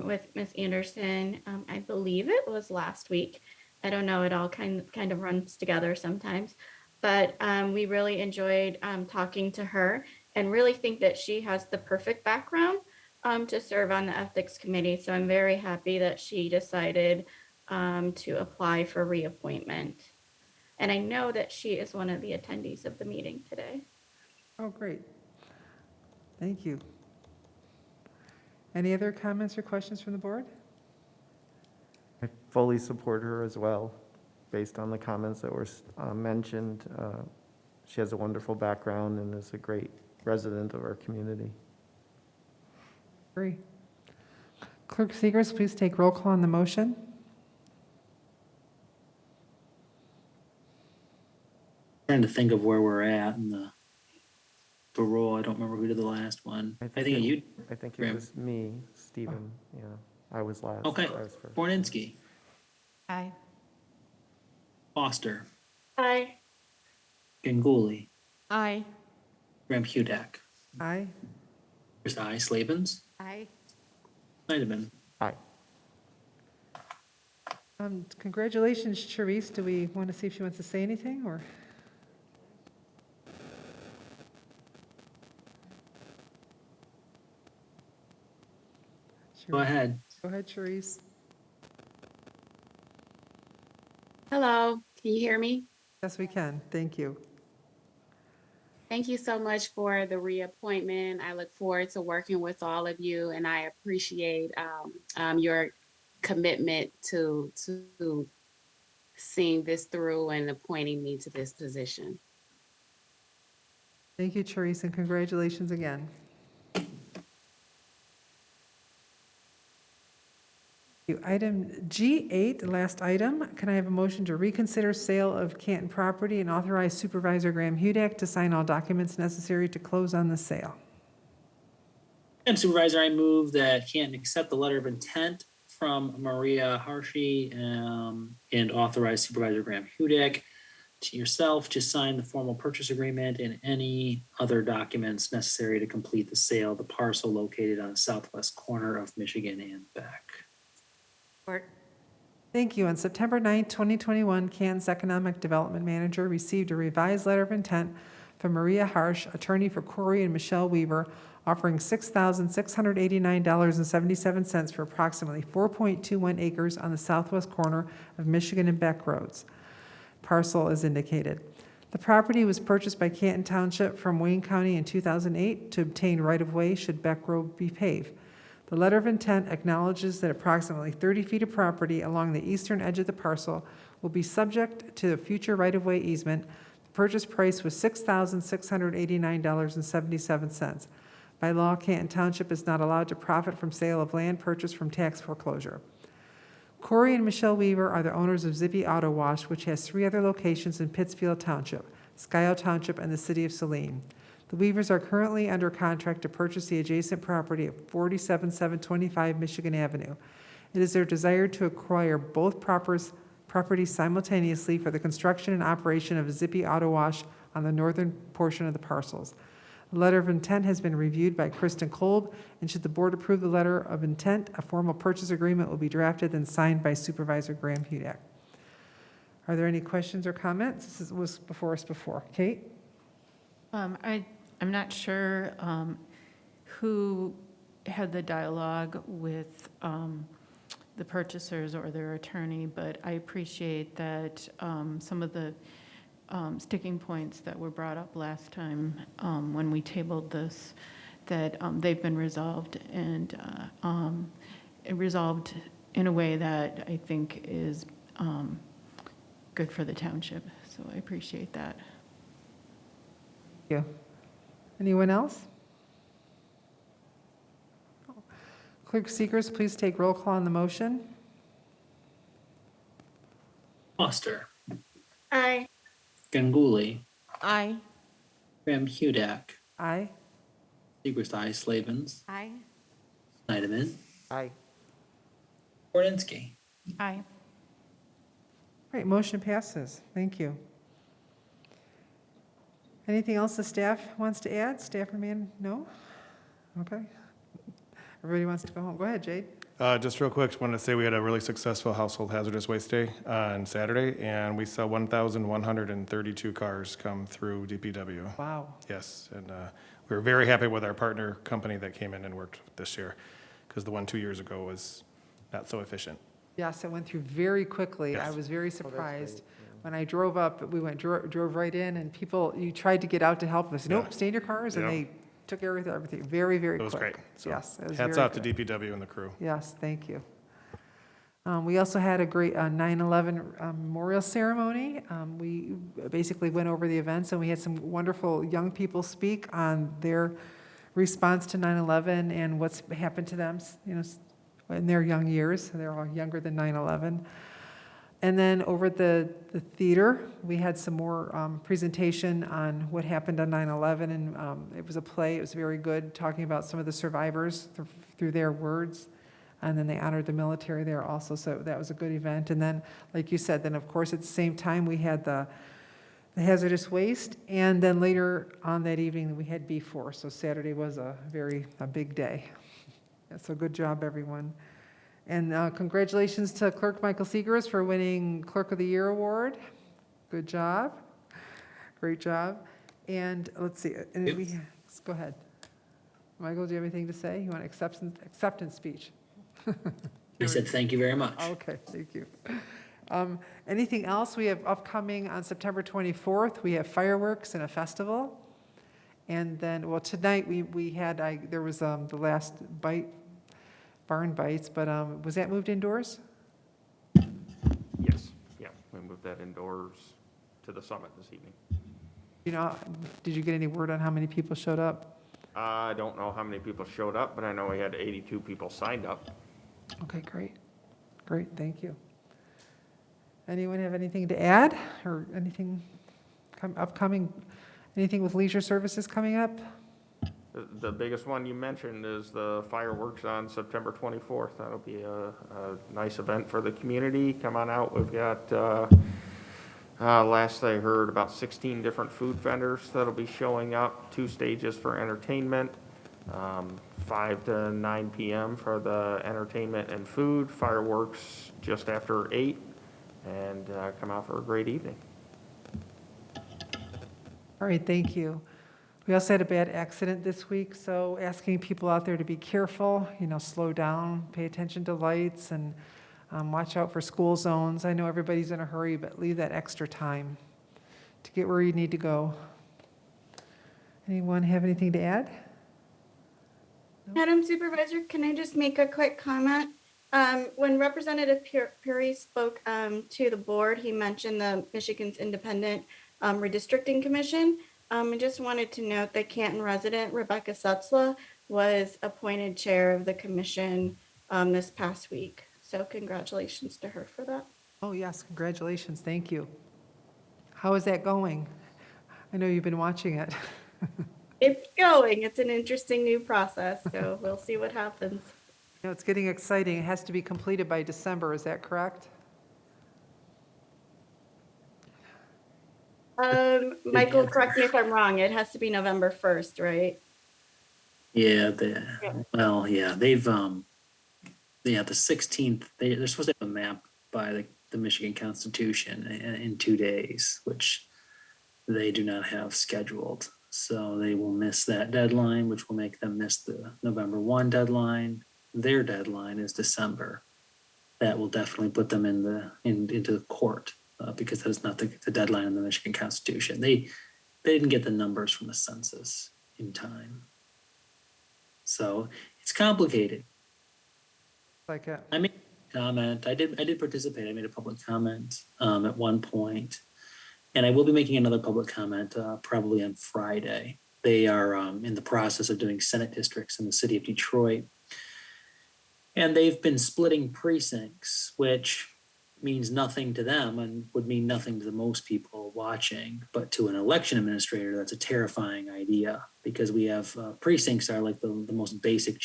Speaker 4: with Ms. Anderson. I believe it was last week. I don't know, it all kind of runs together sometimes. But we really enjoyed talking to her and really think that she has the perfect background to serve on the Ethics Committee. So I'm very happy that she decided to apply for reappointment. And I know that she is one of the attendees of the meeting today.
Speaker 1: Oh, great. Thank you. Any other comments or questions from the board?
Speaker 10: I fully support her as well, based on the comments that were mentioned. She has a wonderful background and is a great resident of our community.
Speaker 1: Great. Clerk Segers, please take roll call on the motion.
Speaker 2: Trying to think of where we're at in the role. I don't remember who did the last one. I think you.
Speaker 10: I think it
Speaker 2: Graham.
Speaker 10: was me, Stephen, yeah. I was last.
Speaker 2: Okay.
Speaker 10: I was first.
Speaker 2: Borninski,
Speaker 5: Aye.
Speaker 2: Foster,
Speaker 4: Aye.
Speaker 2: Ganguly,
Speaker 3: Aye.
Speaker 2: Graham Hudak,
Speaker 1: Aye.
Speaker 2: Chris I. Slavens,
Speaker 9: Aye.
Speaker 2: Snyderman.
Speaker 10: Aye.
Speaker 1: Congratulations, Therese. Do we want to see if she wants to say anything, or?
Speaker 2: Go ahead.
Speaker 1: Go ahead, Therese.
Speaker 7: Hello, can you hear me?
Speaker 1: Yes, we can. Thank you.
Speaker 7: Thank you so much for the reappointment. I look forward to working with all of you, and I appreciate your commitment to seeing this through and appointing me to this position.
Speaker 1: Thank you, Therese, and congratulations again. Item G8, the last item. Can I have a motion to reconsider sale of Canton property and authorize Supervisor Graham Hudak to sign all documents necessary to close on the sale?
Speaker 2: Madam Supervisor, I move that Canton accept the letter of intent from Maria Harshi and authorize Supervisor Graham Hudak to yourself to sign the formal purchase agreement and any other documents necessary to complete the sale of the parcel located on the southwest corner of Michigan and Beck.
Speaker 1: Thank you. On September 9, 2021, Canton's Economic Development Manager received a revised letter of intent from Maria Harsh, attorney for Corey and Michelle Weaver, offering $6,689.77 for approximately 4.21 acres on the southwest corner of Michigan and Beck Roads. Parcel is indicated. The property was purchased by Canton Township from Wayne County in 2008 to obtain right-of-way should Beck Road be paved. The letter of intent acknowledges that approximately 30 feet of property along the eastern edge of the parcel will be subject to the future right-of-way easement. The purchase price was $6,689.77. By law, Canton Township is not allowed to profit from sale of land purchased from tax foreclosure. Corey and Michelle Weaver are the owners of Zippy Auto Wash, which has 3 other locations in Pittsfield Township, Scio Township, and the city of Saline. The Weavers are currently under contract to purchase the adjacent property at 47725 Michigan Avenue. It is their desire to acquire both properties simultaneously for the construction and operation of a Zippy Auto Wash on the northern portion of the parcels. The letter of intent has been reviewed by Kristen Kolb, and should the board approve the letter of intent, a formal purchase agreement will be drafted and signed by Supervisor Graham Hudak. Are there any questions or comments? This was before us before. Kate?
Speaker 5: I'm not sure who had the dialogue with the purchasers or their attorney, but I appreciate that some of the sticking points that were brought up last time when we tabled this, that they've been resolved and resolved in a way that I think is good for the township. So I appreciate that.
Speaker 1: Thank you. Anyone else? Clerk Seekers, please take roll call on the motion.
Speaker 2: Foster,
Speaker 4: Aye.
Speaker 2: Ganguly,
Speaker 3: Aye.
Speaker 2: Graham Hudak,
Speaker 1: Aye.
Speaker 2: Segrist I. Slavens,
Speaker 9: Aye.
Speaker 2: Snyderman,
Speaker 10: Aye.
Speaker 2: Borninski.
Speaker 5: Aye.
Speaker 1: Great, motion passes. Thank you. Anything else the staff wants to add? Staff remain, no? Okay. Everybody wants to go home. Go ahead, Jade.
Speaker 6: Just real quick, just wanted to say we had a really successful Household Hazardous Waste Day on Saturday, and we saw 1,132 cars come through DPW.
Speaker 1: Wow.
Speaker 6: Yes, and we were very happy with our partner company that came in and worked this year, because the one 2 years ago was not so efficient.
Speaker 1: Yes, it went through very quickly. I
Speaker 6: Yes.
Speaker 1: was very surprised. When I drove up, we drove right in, and people, you tried to get out to help us. Nope, stay in your cars, and
Speaker 6: Yeah.
Speaker 1: they took everything very, very quick.
Speaker 6: It was great. So
Speaker 1: Yes, it was
Speaker 6: hats
Speaker 1: very
Speaker 6: off to
Speaker 1: good.
Speaker 6: DPW and the crew.
Speaker 1: Yes, thank you. We also had a great 9/11 memorial ceremony. We basically went over the events, and we had some wonderful young people speak on their response to 9/11 and what's happened to them, in their young years. They're all younger than 9/11. And then over at the theater, we had some more presentation on what happened on 9/11, and it was a play. It was very good, talking about some of the survivors through their words. And then they honored the military there also, so that was a good event. And then, like you said, then of course at the same time, we had the hazardous waste, and then later on that evening, we had B4. So Saturday was a big day. Yeah, so good job, everyone. And congratulations to Clerk Michael Seegers for winning Clerk of the Year award. Good job. Great job. And let's see, go ahead. Michael, do you have anything to say? You want an acceptance speech?
Speaker 2: I said thank you very much.
Speaker 1: Okay, thank you. Anything else? We have upcoming on September 24th, we have fireworks and a festival. And then, well, tonight we had, there was the last barn bites, but was that moved indoors?
Speaker 18: Yes, yeah, we moved that indoors to the summit this evening.
Speaker 1: You know, did you get any word on how many people showed up?
Speaker 18: I don't know how many people showed up, but I know we had 82 people signed up.
Speaker 1: Okay, great. Great, thank you. Anyone have anything to add or anything upcoming, anything with leisure services coming up?
Speaker 18: The biggest one you mentioned is the fireworks on September 24th. That'll be a nice event for the community. Come on out. We've got, last I heard, about 16 different food vendors that'll be showing up, 2 stages for entertainment, 5 to 9 p.m. for the entertainment and food, fireworks just after 8, and come out for a great evening.
Speaker 1: All right, thank you. We also had a bad accident this week, so asking people out there to be careful, slow down, pay attention to lights, and watch out for school zones. I know everybody's in a hurry, but leave that extra time to get where you need to go. Anyone have anything to add?
Speaker 4: Madam Supervisor, can I just make a quick comment? When Representative PURI spoke to the board, he mentioned the Michigan's Independent Redistricting Commission. I just wanted to note that Canton resident Rebecca Sutzla was appointed chair of the commission this past week. So congratulations to her for that.
Speaker 1: Oh, yes, congratulations, thank you. How is that going? I know you've been watching it.
Speaker 4: It's going. It's an interesting new process, so we'll see what happens.
Speaker 1: It's getting exciting. It has to be completed by December, is that correct?
Speaker 4: Michael, correct me if I'm wrong. It has to be November 1st, right?
Speaker 2: Yeah, they've, the 16th, they're supposed to have a map by the Michigan Constitution in 2 days, which they do not have scheduled. So they will miss that deadline, which will make them miss the November 1 deadline. Their deadline is December. That will definitely put them into the court because that is not the deadline in the Michigan Constitution. They didn't get the numbers from the census in time. So it's complicated.
Speaker 1: Like a
Speaker 2: I made a comment. I did participate. I made a public comment at one point, and I will be making another public comment probably on Friday. They are in the process of doing Senate districts in the city of Detroit, and they've been splitting precincts, which means nothing to them and would mean nothing to the most people watching. But to an election administrator, that's a terrifying idea because we have precincts are like the most basic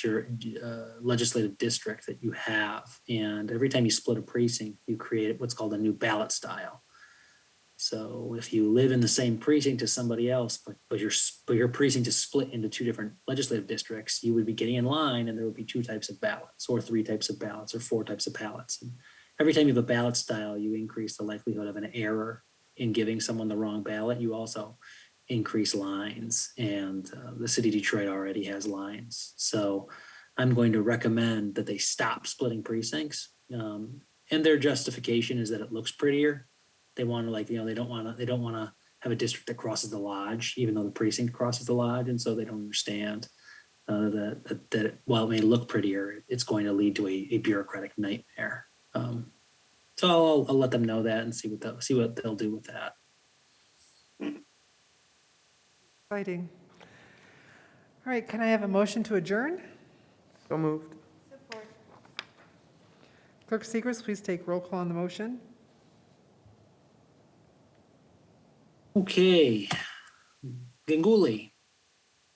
Speaker 2: legislative district that you have. And every time you split a precinct, you create what's called a new ballot style. So if you live in the same precinct as somebody else, but your precinct is split into 2 different legislative districts, you would be getting in line and there would be 2 types of ballots or 3 types of ballots or 4 types of ballots. And every time you have a ballot style, you increase the likelihood of an error in giving someone the wrong ballot. You also increase lines, and the city of Detroit already has lines. So I'm going to recommend that they stop splitting precincts. And their justification is that it looks prettier. They want to they don't want to have a district that crosses the lodge, even though the precinct crosses the lodge. And so they don't understand that while it may look prettier, it's going to lead to a bureaucratic nightmare. So I'll let them know that and see what they'll do with that.
Speaker 1: Exciting. All right, can I have a motion to adjourn?
Speaker 10: So moved.
Speaker 1: Clerk Seegers, please take roll call on the motion.
Speaker 2: Okay. Ganguly,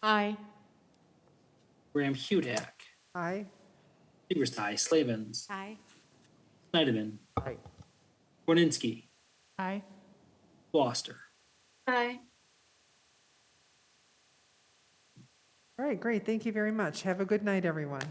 Speaker 3: Aye.
Speaker 2: Graham Hudak,
Speaker 1: Aye.
Speaker 2: Seaverside, Slavens,
Speaker 9: Aye.
Speaker 2: Snyderman,
Speaker 10: Aye.
Speaker 2: Borninski,
Speaker 5: Aye.
Speaker 2: Foster.
Speaker 4: Aye.
Speaker 1: All right, great. Thank you very much. Have a good night, everyone.